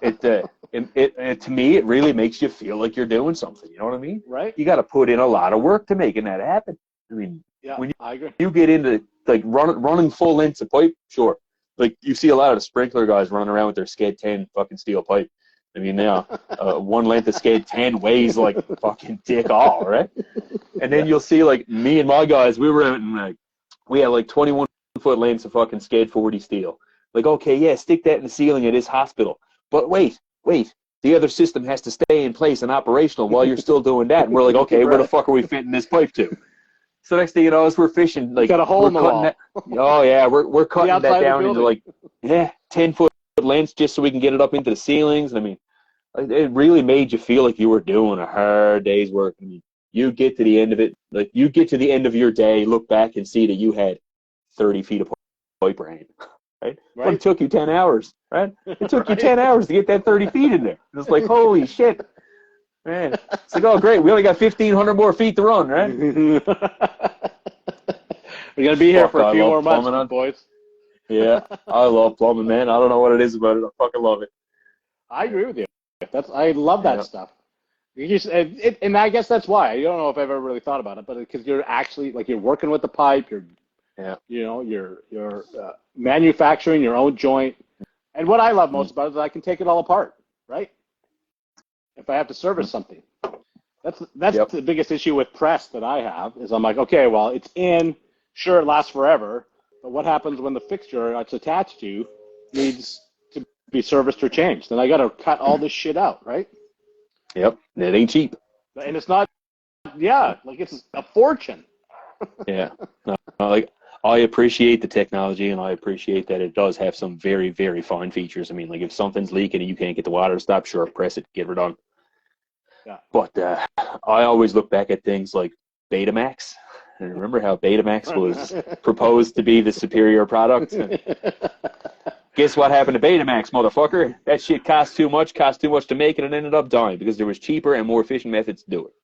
It to me, it really makes you feel like you're doing something. You know what I mean? Right. You got to put in a lot of work to making that happen. I mean, when I agree. You get into, like, running full lengths of pipe, sure. Like, you see a lot of the sprinkler guys running around with their Skate 10 fucking steel pipe. I mean, one length of Skate 10 weighs like fucking dick all, right? And then you'll see, like, me and my guys, we were out and, like, we had, like, 21-foot lengths of fucking Skate 40 steel. Like, okay, yeah, stick that in the ceiling of this hospital. But wait, the other system has to stay in place and operational while you're still doing that. And we're like, okay, where the fuck are we fitting this pipe to? So next thing you know, as we're fishing, like, got a hole in the wall. Oh yeah, we're cutting that down into, like, 10-foot lengths just so we can get it up into the ceilings. And I mean, it really made you feel like you were doing a hard day's work. I mean, you get to the end of it, like, you get to the end of your day, look back and see that you had 30 feet of pipe rain. Right? But it took you 10 hours, right? It took you 10 hours to get that 30 feet in there. It's like, holy shit. Man. It's like, oh, great. We only got 1,500 more feet to run, right? We're going to be here for a few more months, boys. Yeah. I love plumbing, man. I don't know what it is about it. I fucking love it. I agree with you. I love that stuff. And I guess that's why. I don't know if I've ever really thought about it, but because you're actually, like, you're working with the pipe, you're manufacturing your own joint. And what I love most about it is I can take it all apart, right? If I have to service something. That's the biggest issue with press that I have is I'm like, okay, well, it's in, sure, it lasts forever, but what happens when the fixture it's attached to needs to be serviced or changed? Then I got to cut all this shit out, right? Yep. It ain't cheap. And it's not, like, it's a fortune. Yeah. No, like, I appreciate the technology, and I appreciate that it does have some very, very fine features. I mean, like, if something's leaking and you can't get the water to stop, sure, press it, get it done. Yeah. But I always look back at things like Betamax. And remember how Betamax was proposed to be the superior product? Guess what happened to Betamax, motherfucker? That shit cost too much to make, and it ended up dying because there was cheaper and more efficient methods to do it.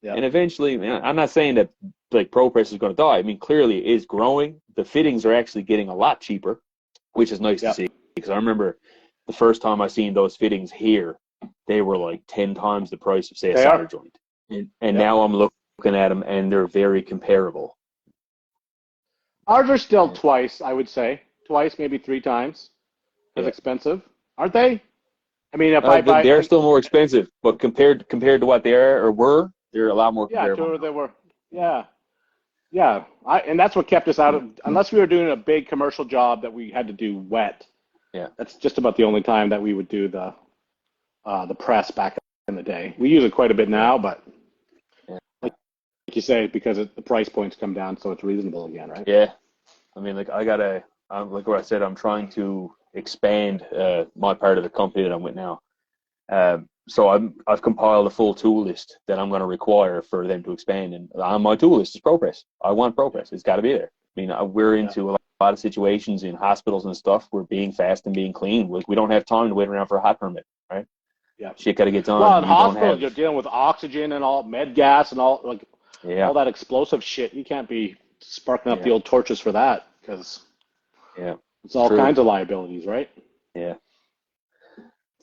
Yeah. And eventually, man, I'm not saying that, like, ProPress is going to die. I mean, clearly it is growing. The fittings are actually getting a lot cheaper, which is nice to see. Because I remember the first time I seen those fittings here, they were like 10 times the price of, say, a solder joint. And now I'm looking at them, and they're very comparable. Ours are still twice, I would say. Twice, maybe 3 times as expensive. Aren't they? I mean, if I buy... They're still more expensive, but compared to what they are or were, they're a lot more comparable. Yeah, they were. Yeah. And that's what kept us out of, unless we were doing a big commercial job that we had to do wet. Yeah. That's just about the only time that we would do the press back in the day. We use it quite a bit now, but like you say, because the price points come down, so it's reasonable again, right? Yeah. I mean, like, like what I said, I'm trying to expand my part of the company that I'm with now. So I've compiled a full tool list that I'm going to require for them to expand, and on my tool list is ProPress. I want ProPress. It's got to be there. I mean, we're into a lot of situations in hospitals and stuff. We're being fast and being clean. Like, we don't have time to wait around for a hot permit, right? Yeah. Shit got to get done. Well, in hospitals, you're dealing with oxygen and all med gas and all, like, all that explosive shit. You can't be sparking up the old torches for that, because it's all kinds of liabilities, right? Yeah.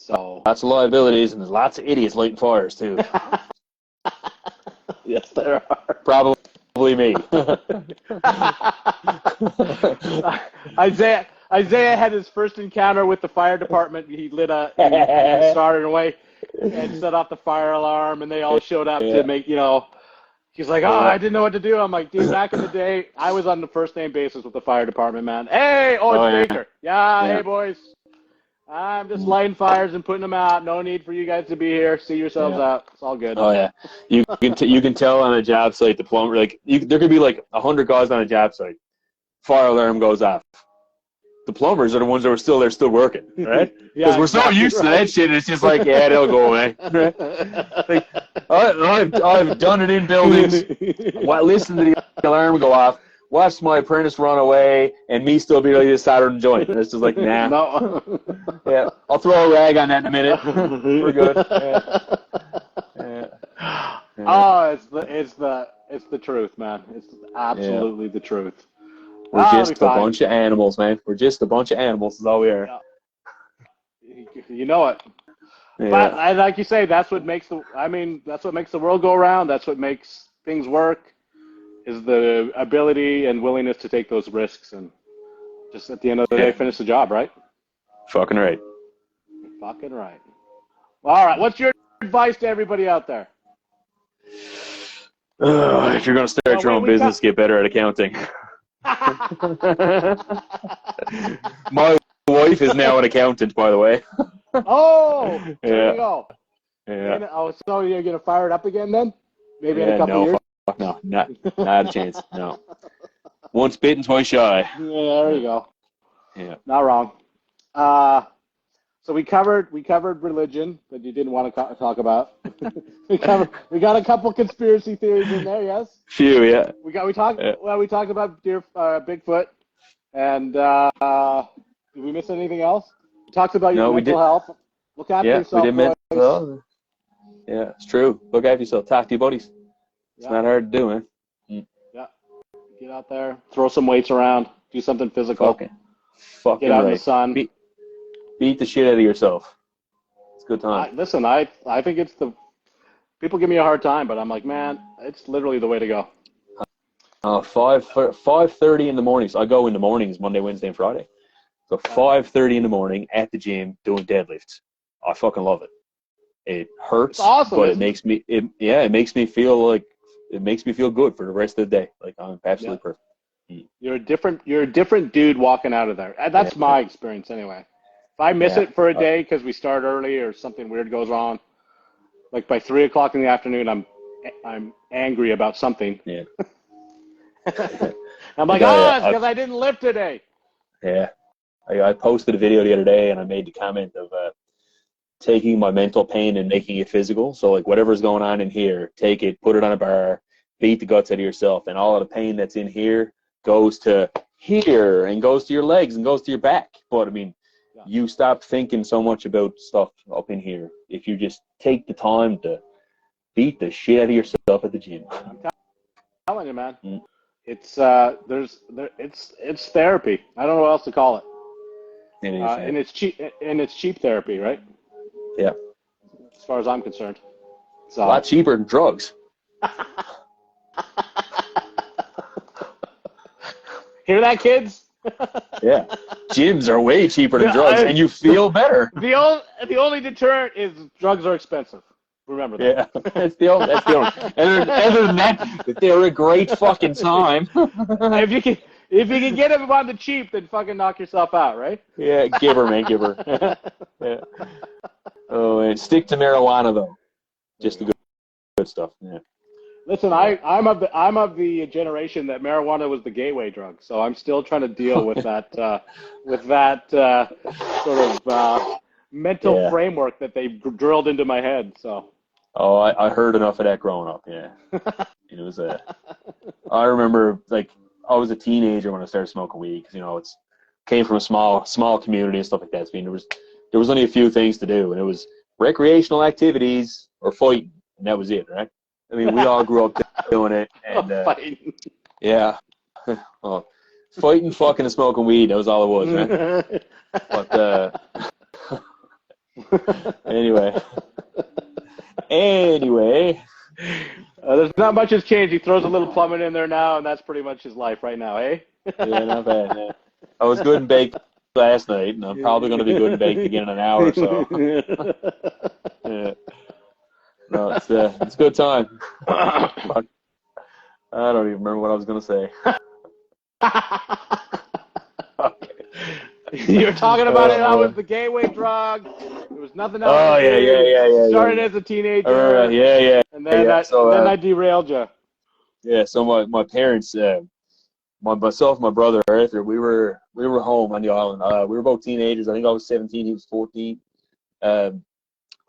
So lots of liabilities, and there's lots of idiots lighting fires too. yes, there are. Probably me. Isaiah had his first encounter with the fire department. He he started away and set off the fire alarm, and they all showed up to make, he's like, I didn't know what to do. I'm like, dude, back in the day, I was on the first name basis with the fire department, man. Hey, it's Baker. Yeah, hey, boys. I'm just lighting fires and putting them out. No need for you guys to be here. See yourselves out. It's all good. Oh yeah, you can tell on a job site the plumber, like there could be like 100 guys on a job site. Fire alarm goes off. The plumbers are the ones that were still there, still working, right? Because we're so used to that shit. It's just like, yeah, they'll go away. Right? Like, I've done it in buildings. Listen to the alarm go off. Watched my apprentice run away, and me still be like this Saturday joint. And it's just like, nah. No. Yeah, I'll throw a rag on that in a minute. We're good. Oh, it's the truth, man. It's absolutely the truth. We're just a bunch of animals, man. We're just a bunch of animals. Is all we are. Yeah. You know it. Yeah. But like you say, that's what makes the world go around. That's what makes things work. Is the ability and willingness to take those risks and just at the end of the day finish the job, right? Fucking right. Fucking right. Well, all right. What's your advice to everybody out there? If you're going to start your own business, get better at accounting. My wife is now an accountant, by the way. Oh, there you go. Yeah. So you're going to fire it up again then? Maybe in a couple years? No, not a chance. No. Once bitten, twice shy. Yeah, there you go. Yeah. Not wrong. So we covered religion that you didn't want to talk about. we got a couple conspiracy theories in there, yes? Few, yeah. We talked about Bigfoot, and did we miss anything else? We talked about your mental health. Look after yourself. We did mental health. Yeah, it's true. Look after yourself. Talk to your buddies. It's not hard to do, man. Yeah. Get out there, throw some weights around, do something physical. Fucking get out in the sun. Beat the shit out of yourself. It's a good time. Listen, I think it's people give me a hard time, but I'm like, man, it's literally the way to go. 5:30 in the mornings. I go in the mornings, Monday, Wednesday, and Friday. So 5:30 in the morning at the gym doing deadlifts. I fucking love it. It hurts, awesome, but it makes me feel good for the rest of the day. Like I'm absolutely perfect. You're a different dude walking out of there. That's my experience anyway. If I miss it for a day because we start early or something weird goes on, like by 3 o'clock in the afternoon, I'm angry about something. Yeah. I'm like, it's because I didn't lift today. Yeah. I posted a video the other day and I made the comment of taking my mental pain and making it physical. So like whatever's going on in here, take it, put it on a bar, beat the guts out of yourself, and all of the pain that's in here goes to here and goes to your legs and goes to your back. But I mean, you stop thinking so much about stuff up in here if you just take the time to beat the shit out of yourself at the gym. I'm telling you, man. It's it's therapy. I don't know what else to call it. It is, and it's cheap. And it's cheap therapy, right? Yeah. As far as I'm concerned, it's a lot cheaper than drugs. Hear that, kids? Yeah. Gyms are way cheaper than drugs, and you feel better. The only deterrent is drugs are expensive. Remember that. Yeah, that's the only. Other than that, they're a great fucking time. If you can get them on the cheap, then fucking knock yourself out, right? Yeah, give her, man, give her. Yeah. Oh, and stick to marijuana though. Just the good stuff. Yeah. Listen, I'm of the generation that marijuana was the gateway drug, so I'm still trying to deal with that sort of mental framework that they drilled into my head. So. Oh, I heard enough of that growing up. Yeah, it was I remember like I was a teenager when I started smoking weed because it's came from a small community and stuff like that. So, I mean, there was only a few things to do, and it was recreational activities or fighting, and that was it, right? I mean, we all grew up doing it, and fighting. Yeah, well, fighting, fucking, and smoking weed. That was all it was, right? But Anyway. There's not much has changed. He throws a little plumbing in there now, and that's pretty much his life right now, eh? Yeah, not bad. Yeah. I was good and baked last night, and I'm probably going to be good and baked again in an hour or so. Yeah. No, it's a good time. Fuck. I don't even remember what I was going to say. Okay. You're talking about it. That was the gateway drug. There was nothing else. Oh, yeah. Started as a teenager. Yeah. And then, I derailed you. Yeah, so my parents, myself and my brother Arthur, we were home on the island. We were both teenagers. I think I was 17, he was 14.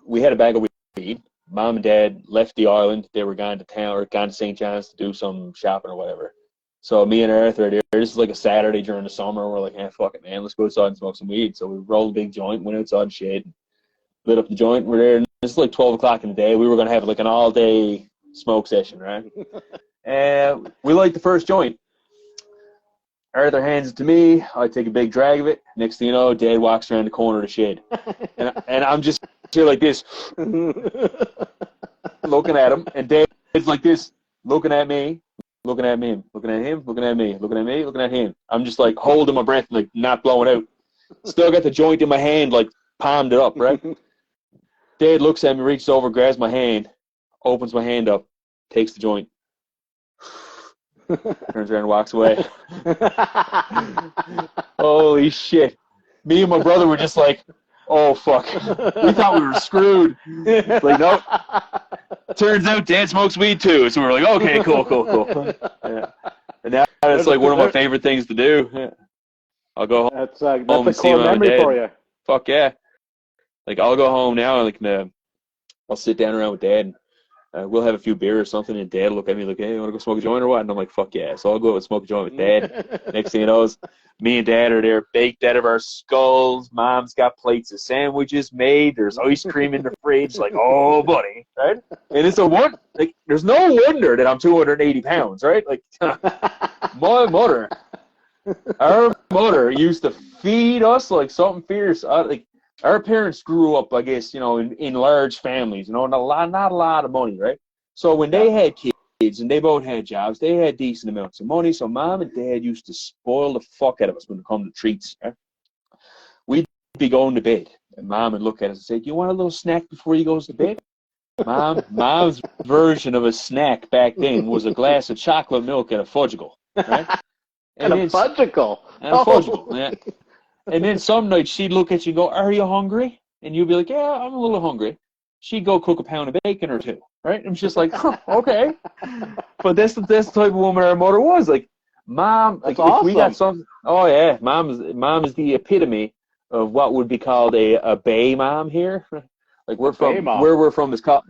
We had a bag of weed. Mom and Dad left the island. They were gone to town or gone to St. John's to do some shopping or whatever. So me and Arthur are there. This is like a Saturday during the summer. We're like, fuck it, man. Let's go outside and smoke some weed. So we rolled a big joint, went outside and shit, lit up the joint. We're there. And it's like 12 o'clock in the day. We were going to have like an all-day smoke session, right? And we light the first joint. Arthur hands it to me. I take a big drag of it. Next thing you know, Dad walks around the corner of the shed. And I'm just here like this, looking at him. And Dad's like this, looking at me, looking at me, looking at him, looking at me, looking at me, looking at him. I'm just like holding my breath, like not blowing out. Still got the joint in my hand, like palmed it up, right? Dad looks at me, reaches over, grabs my hand, opens my hand up, takes the joint. Turns around and walks away. Holy shit. Me and my brother were just like, oh, fuck. We thought we were screwed. Like, nope. Turns out Dad smokes weed too. So we were like, okay, cool. Yeah. And now it's like one of my favorite things to do. Yeah. I'll go home. That's a core memory for you. Fuck yeah. Like, I'll go home now and I'll sit down around with Dad and we'll have a few beers or something, and Dad will look at me like, hey, you want to go smoke a joint or what? And I'm like, fuck yeah. So I'll go out and smoke a joint with Dad. Next thing you know, me and Dad are there baked out of our skulls. Mom's got plates of sandwiches made. There's ice cream in the fridge. Like, oh, buddy, right? And it's there's no wonder that I'm 280 pounds, right? Like, our mother used to feed us like something fierce. Our parents grew up, I guess, in large families, not a lot of money, right? So when they had kids and they both had jobs, they had decent amounts of money. So Mom and Dad used to spoil the fuck out of us when it come to treats. Right? We'd be going to bed, and Mom would look at us and say, "Do you want a little snack before you goes to bed?" Mom's version of a snack back then was a glass of chocolate milk and a fudgicle, right? And a fudgicle. And a fudgicle, yeah. And then some nights she'd look at you and go, are you hungry? And you'd be like, yeah, I'm a little hungry. She'd go cook a pound of bacon or two, right? And I'm just like, okay. But that's the type of woman our mother was. Like, Mom, like, awesome. If we got something, oh yeah, Mom is the epitome of what would be called a bay mom here. Like where we're from is called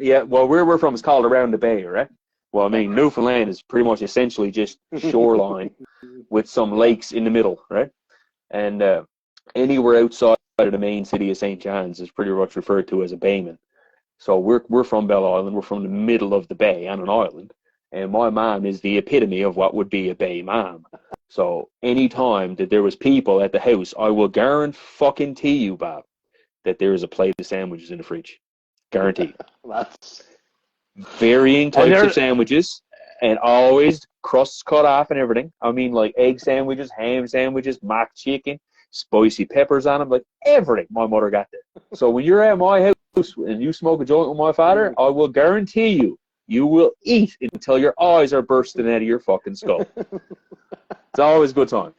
around the bay, right? Well, I mean, Newfoundland is pretty much essentially just shoreline with some lakes in the middle, right? And anywhere outside of the main city of St. John's is pretty much referred to as a bayman. So we're from Bell Island. We're from the middle of the bay on an island. And my mom is the epitome of what would be a bay mom. So any time that there was people at the house, I will guarantee you, Bob, that there is a plate of sandwiches in the fridge. Guaranteed. That's varying types of sandwiches, and always crusts cut off and everything. I mean, like egg sandwiches, ham sandwiches, mock chicken, spicy peppers on them, like everything my mother got there. So when you're at my house and you smoke a joint with my father, I will guarantee you will eat until your eyes are bursting out of your fucking skull. It's always a good time.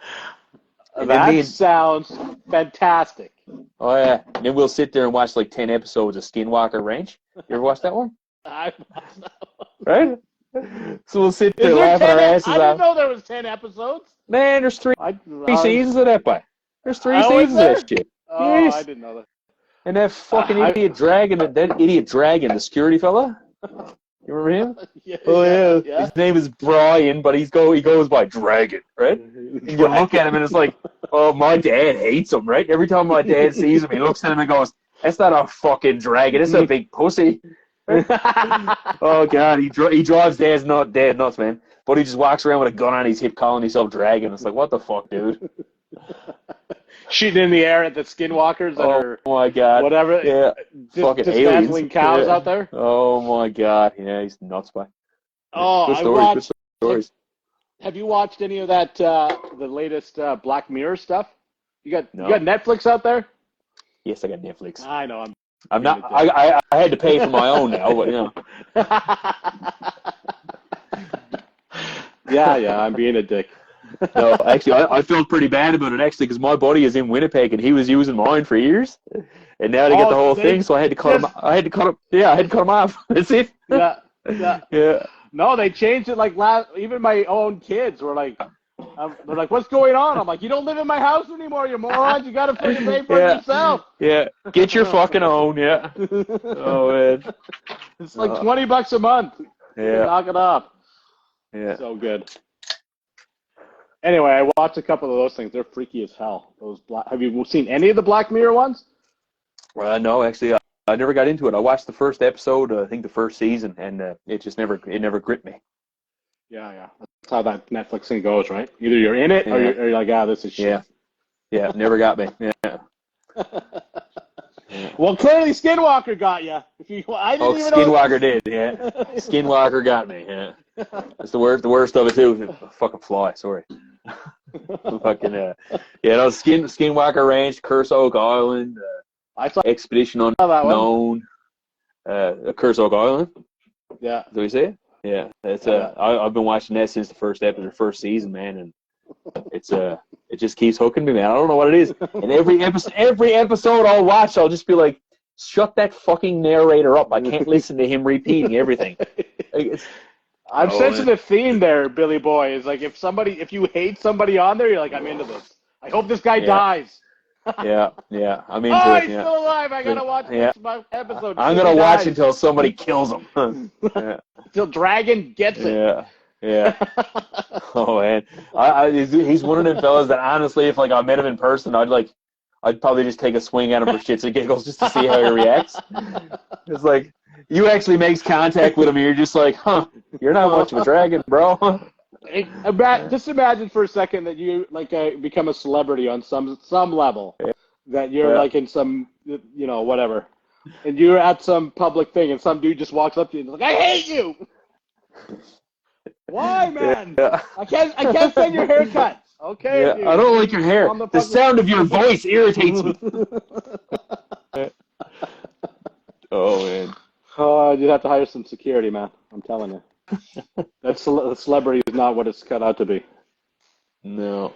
That sounds fantastic. Oh, yeah. And then we'll sit there and watch like 10 episodes of Skinwalker Ranch. You ever watch that one? I watched that one. Right? So we'll sit there laughing our asses off. I didn't know there was 10 episodes. Man, there's three seasons of that, boy. There's three seasons of that shit. Oh, yes. I didn't know that. And that fucking idiot dragon, the security fella. You remember him? Yeah. His name is Brian, but he goes by Dragon, right? And you look at him and it's like, oh, my dad hates him, right? Every time my dad sees him, he looks at him and goes, that's not a fucking dragon, it's a big pussy. Oh, God, he drives Dad's nuts, man. But he just walks around with a gun on his hip calling himself Dragon. It's like, what the fuck, dude? shooting in the air at the skinwalkers that are my God. whatever. Yeah. Fucking dismantling aliens. cows Yeah. out there. Oh my God. Yeah, he's nuts, by. Oh, Good I stories. watched. Good stories. Have you watched any of that? The latest Black Mirror stuff? You got Netflix out there? Yes, I got Netflix. I know. I'm not. I had to pay for my own now, but you know. Yeah, I'm being a dick. No, actually, I felt pretty bad about it actually because my buddy is in Winnipeg and he was using mine for years, and now they get the whole thing, so I had to cut him. I had to cut him. Yeah, I had to cut him off. That's it. Yeah. Yeah. No, they changed it like last. Even my own kids were like, they're like, "What's going on?" I'm like, "You don't live in my house anymore, you morons. You got to fucking pay for it yourself." Yeah, get your fucking own. Yeah. Oh man. It's like $20 a month. Yeah. Knock it off. Yeah. So good. Anyway, I watched a couple of those things. They're freaky as hell. Have you seen any of the Black Mirror ones? No, actually, I never got into it. I watched the first episode, I think the first season, and it never gripped me. Yeah. That's how that Netflix thing goes, right? Either you're in it or you're like, this is shit. Yeah, never got me. Yeah. Well, clearly Skinwalker got you. Skinwalker did. Yeah, Skinwalker got me. Yeah, that's the worst of it too. Fucking fly. Sorry. Fucking Skinwalker Ranch, Curse Oak Island, Expedition Unknown, Curse Oak Island. Yeah. Do we see it? Yeah, it's I've been watching that since the first season, man, and it just keeps hooking me, man. I don't know what it is. And every episode I'll watch, I'll just be like, shut that fucking narrator up. I can't listen to him repeating everything. I'm sensing a theme there, Billy Boy. Is like if you hate somebody on there, you're like, I'm into this. I hope this guy dies. Yeah. I'm into it. He's still alive. I gotta watch this episode. I'm gonna watch until somebody kills him. Until Dragon gets it. Yeah. Oh man, he's one of them fellas that honestly, if like I met him in person, I'd probably just take a swing at him for shits and giggles just to see how he reacts. It's like you actually makes contact with him, and you're just like, you're not much of a dragon, bro. Just imagine for a second that you become a celebrity on some level, that you're like in some whatever, and you're at some public thing, and some dude just walks up to you and is like, I hate you. Why, man? Yeah. I can't stand your haircut. Okay. Yeah, dude. I don't like your hair. The sound of your voice irritates me. Oh man. Oh, you'd have to hire some security, man. I'm telling you. That celebrity is not what it's cut out to be. No.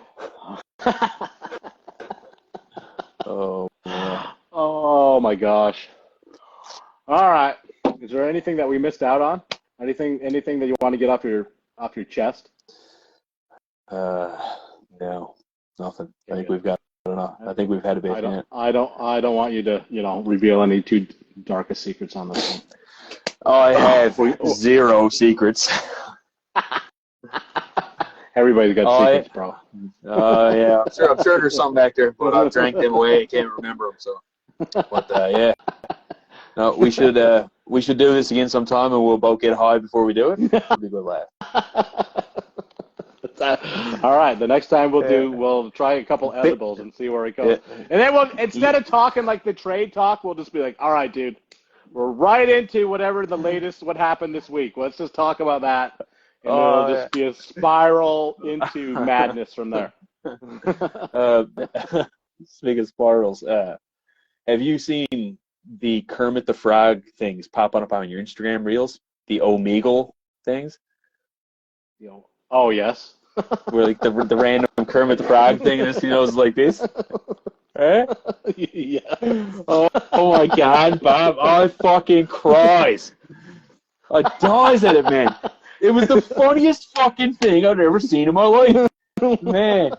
Oh. Man. Oh my gosh. All right. Is there anything that we missed out on? Anything that you want to get off your chest? No, nothing. I think we've got enough. I think we've had a bit. I don't want you to reveal any too darkest secrets on this one. I have zero secrets. Everybody's got secrets, bro. Yeah, I'm sure there's something back there, but I've drank them away. I can't remember them. So, but yeah. No, we should do this again sometime, and we'll both get high before we do it. It'll be a good laugh. All right, the next time we'll try a couple edibles and see where it goes. Yeah. And then instead of talking like the trade talk, we'll just be like, all right, dude, we're right into what happened this week. Let's just talk about that, and it'll just be a spiral into madness from there. Speaking of spirals, have you seen the Kermit the Frog things popping up on your Instagram reels? The Omegle things? Oh, yes. Where like the random Kermit the Frog thing is like this. Eh? Yeah. Oh my God, Bob! I fucking cries. I dies at it, man. It was the funniest fucking thing I've ever seen in my life. Man,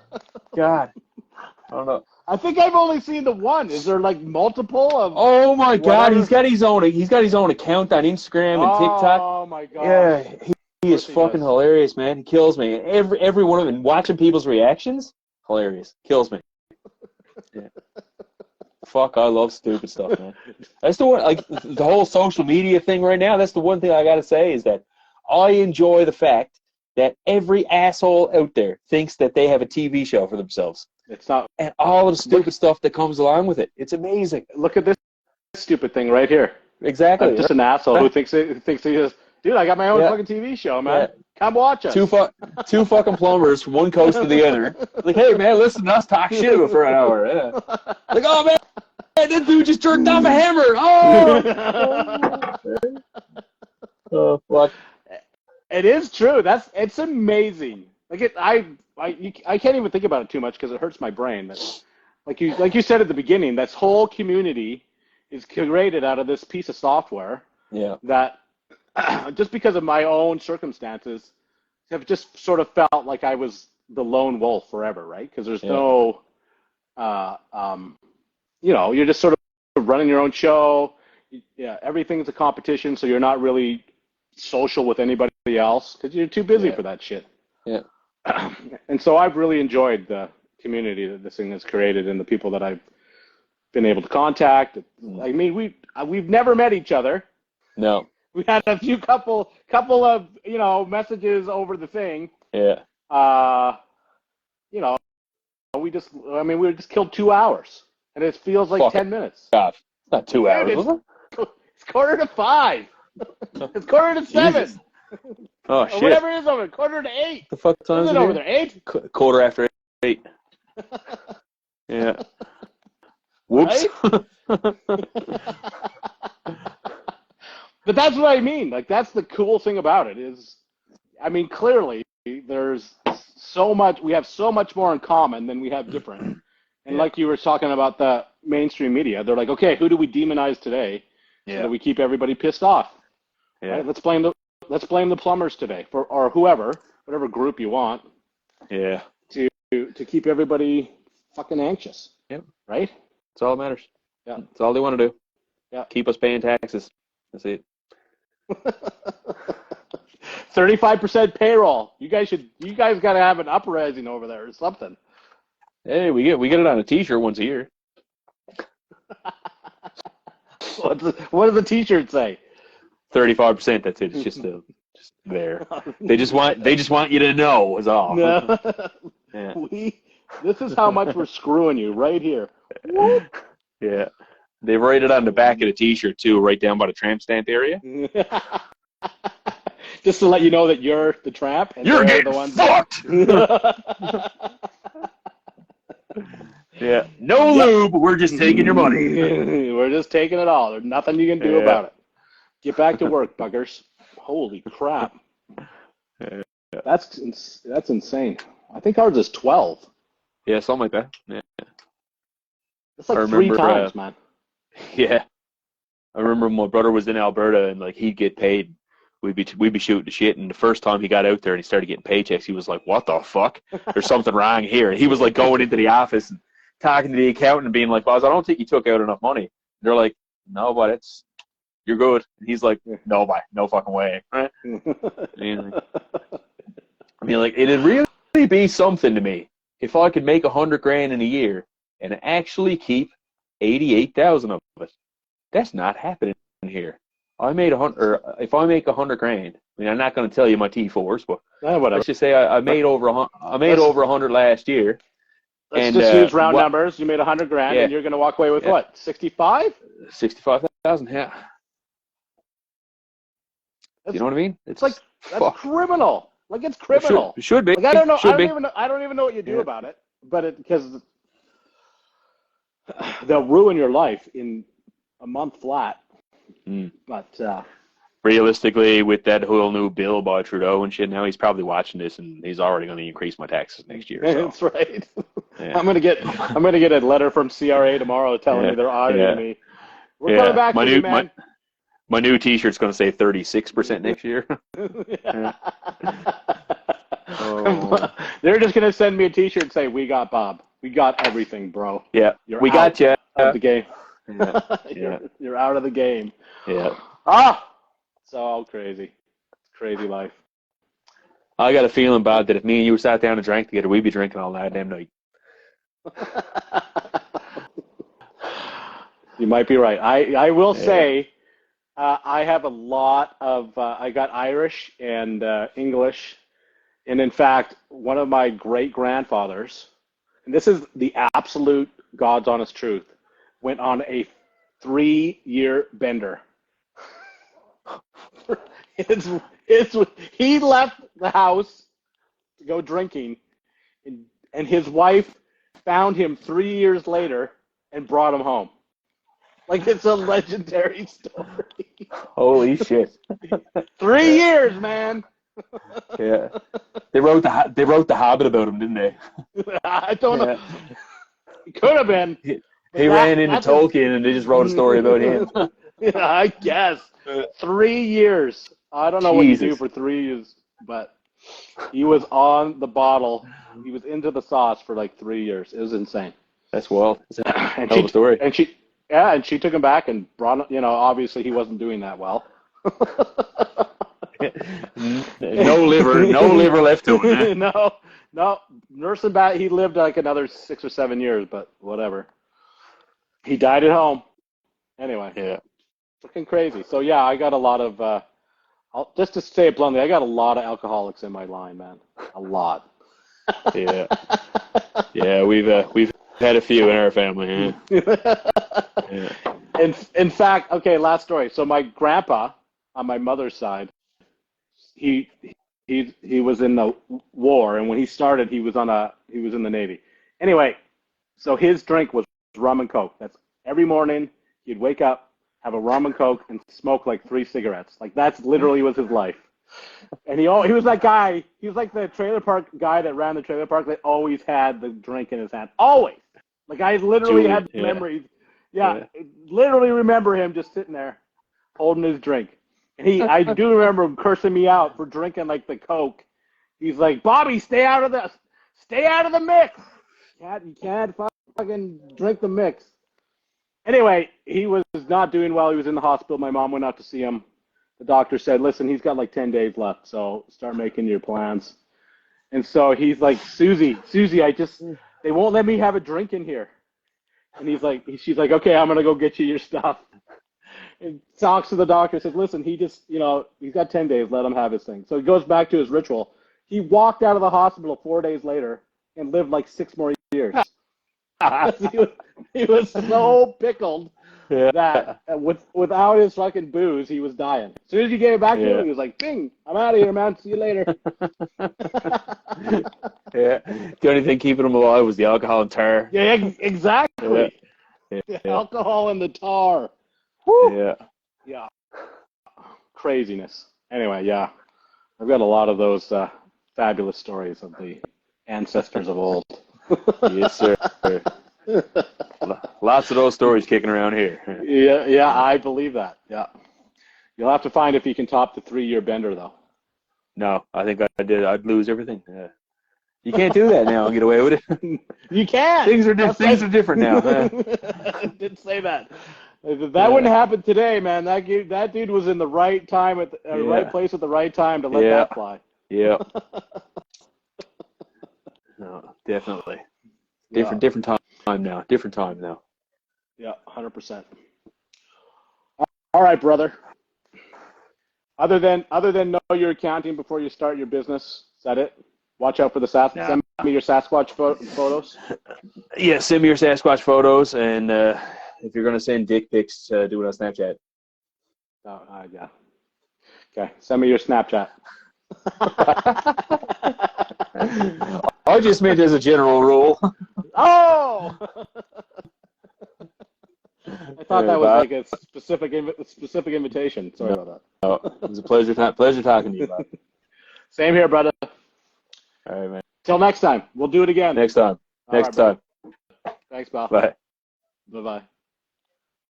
God, I don't know. I think I've only seen the one. Is there like multiple of? Oh my God, he's got his own account on Instagram and TikTok. Oh my God. Yeah, he is fucking hilarious, man. He kills me. Every one of them. Watching people's reactions, hilarious. Kills me. Yeah. Fuck, I love stupid stuff, man. That's the one. Like the whole social media thing right now. That's the one thing I gotta say is that I enjoy the fact that every asshole out there thinks that they have a TV show for themselves. It's not. and all of the stupid stuff that comes along with it. It's amazing. Look at this stupid thing right here. Exactly. I'm just an asshole who thinks he is. Dude, I got my own Yeah. fucking TV show, man. Yeah. Come watch us. Two fucking plumbers from one coast to the other. Like, hey man, listen to us talk shit about for an hour. Yeah. Like, oh man, this dude just jerked off a hammer. Oh fuck. It is true. It's amazing. Like I can't even think about it too much because it hurts my brain. But like you said at the beginning, this whole community is created out of this piece of software. Yeah. That just because of my own circumstances have just sort of felt like I was the lone wolf forever, right? Because there's no, you're just sort of running your own show. Yeah, everything's a competition, so you're not really social with anybody else because you're too busy for that shit. Yeah. And so I've really enjoyed the community that this thing has created and the people that I've been able to contact. I mean, we've never met each other. No. We had a few couple of messages over the thing. Yeah. We just killed 2 hours, and it feels like 10 minutes. God, it's not 2 hours. Dude, it's 4:45. It's 6:45. Oh or shit! whatever it is over 7:45. The fuck time Is is it over there? 8? Quarter after 8. Yeah. Whoops. But that's what I mean. Like, that's the cool thing about it is, I mean, clearly there's so much, we have so much more in common than we have different. And like you were talking about the mainstream media, they're like, okay, who do we demonize today so that we keep everybody pissed off? Yeah. Right? Let's blame the plumbers today or whoever, whatever group you want. Yeah. To keep everybody fucking anxious. Yep. Right? That's all that matters. Yeah. That's all they want to do. Yeah. Keep us paying taxes. That's it. 35% payroll. You guys got to have an uprising over there or something. Hey, we get it on a T-shirt once a year. What does the T-shirt say? 35%. That's it. It's just there. They just want you to know. Is all. No. Yeah. This is how much we're screwing you right here. Yeah. They write it on the back of the T-shirt too, right down by the tramp stamp area. Just to let you know that you're the tramp and You're they're getting the ones fucked. Yeah. No lube. We're just taking your money. We're just taking it all. There's nothing you can do about it. Get back to work, buggers. Holy crap. Yeah. That's insane. I think ours is 12. Yeah, something like that. Yeah. It's like 3 times, man. Yeah. I remember when my brother was in Alberta and like he'd get paid. We'd be shooting the shit, and the first time he got out there and he started getting paychecks, he was like, "What the fuck? There's something wrong here." And he was like going into the office and talking to the accountant and being like, "Boss, I don't think you took out enough money." And they're like, "No, but you're good." And he's like, "No, no fucking way." Right? I mean, like, it'd really be something to me if I could make $100,000 in a year and actually keep 88,000 of it. That's not happening here. I made if I make $100,000, I mean, I'm not going to tell you my T4s, but let's just say I made over over 100 last year. Let's just use round numbers. You made $100,000, and you're going to walk away with what? 65? 65,000. Yeah. You know what I mean? It's like that's criminal. Like, it's criminal. It should be. Like, I don't know. I don't even know what you do about it. But because they'll ruin your life in a month flat. But realistically, with that whole new bill by Trudeau and shit, now he's probably watching this and he's already going to increase my taxes next year. So. That's right. Yeah. I'm gonna get a letter from CRA tomorrow telling me they're auditing me. We're coming back to you, man. My new T-shirt's going to say 36% next year. Oh. They're just going to send me a T-shirt and say, "We got Bob. We got everything, bro. Yeah, we got you. Out of the game. Yeah. You're out of the game." Yeah. It's all crazy. It's crazy life. I got a feeling, Bob, that if me and you sat down and drank together, we'd be drinking all night, damn night. You might be right. I will say, I have a lot of. I got Irish and English, and in fact, one of my great grandfathers. and this is the absolute God's honest truth, went on a 3-year bender. He left the house to go drinking, and his wife found him 3 years later and brought him home. Like, it's a legendary story. Holy shit! 3 years, man. Yeah, they wrote the Hobbit about him, didn't they? I don't know. It could have been. He ran into Tolkien, and they just wrote a story about him. Yeah, I guess 3 years. I don't know what you do for 3 years, but he was on the bottle. He was into the sauce for like 3 years. It was insane. That's wild. That's a hell of a story. And she took him back and brought. Obviously he wasn't doing that well. No liver left to him. No. Nursing back, he lived like another 6 or 7 years, but whatever. He died at home. Anyway, yeah, freaking crazy. So yeah, I got a lot of. Just to say it bluntly, I got a lot of alcoholics in my line, man. A lot. Yeah. Yeah, we've had a few in our family. Yeah. In fact, okay, last story. So my grandpa on my mother's side, he was in the war, and when he started, he was in the Navy. Anyway, so his drink was rum and Coke. That's every morning he'd wake up, have a rum and Coke, and smoke like 3 cigarettes. Like, that's literally was his life. And he was that guy. He was like the trailer park guy that ran the trailer park that always had the drink in his hand. Always. Like, I literally had memories. Yeah, literally remember him just sitting there holding his drink. And I do remember him cursing me out for drinking like the Coke. He's like, Bobby, stay out of the mix. You can't fucking drink the mix. Anyway, he was not doing well. He was in the hospital. My mom went out to see him. The doctor said, listen, he's got like 10 days left, so start making your plans. And so he's like, Susie, they won't let me have a drink in here. And she's like, okay, I'm going to go get you your stuff. And talks to the doctor, says, listen, he's got 10 days, let him have his thing. So he goes back to his ritual. He walked out of the hospital 4 days later and lived like 6 more years. he was so pickled that without his fucking booze, he was dying. As soon as you gave it back to him, he was like, bing, I'm out of here, man. See you later. Yeah. The only thing keeping him alive was the alcohol and tar. Yeah, exactly. Yeah. The alcohol and the tar. Woo. Yeah. Yeah. Craziness. Anyway, yeah. I've got a lot of those fabulous stories of the ancestors of old. Yes, sir. Lots of those stories kicking around here. Yeah, I believe that. Yeah. You'll have to find if you can top the 3-year bender, though. No, I think I did. I'd lose everything. Yeah. You can't do that now and get away with it. You can. Things are different now. I did say that. That wouldn't happen today, man. That dude was in the right time at the right place at the right time to let that fly. Yeah. No, definitely. Different time now. Different time now. Yeah, 100%. All right, brother. Other than know your accounting before you start your business, is that it? Watch out for the Sasquatch. Send me your Sasquatch photos. Yeah, send me your Sasquatch photos, and if you're gonna send dick pics, do it on Snapchat. Oh, yeah. Okay, send me your Snapchat. I just meant as a general rule. Oh! I thought that was like a specific invitation. Sorry about that. Oh, it was a pleasure talking to you, Bob. Same here, brother. All right, man. Till next time. We'll do it again. Next time. Thanks, pal. Bye. Bye-bye.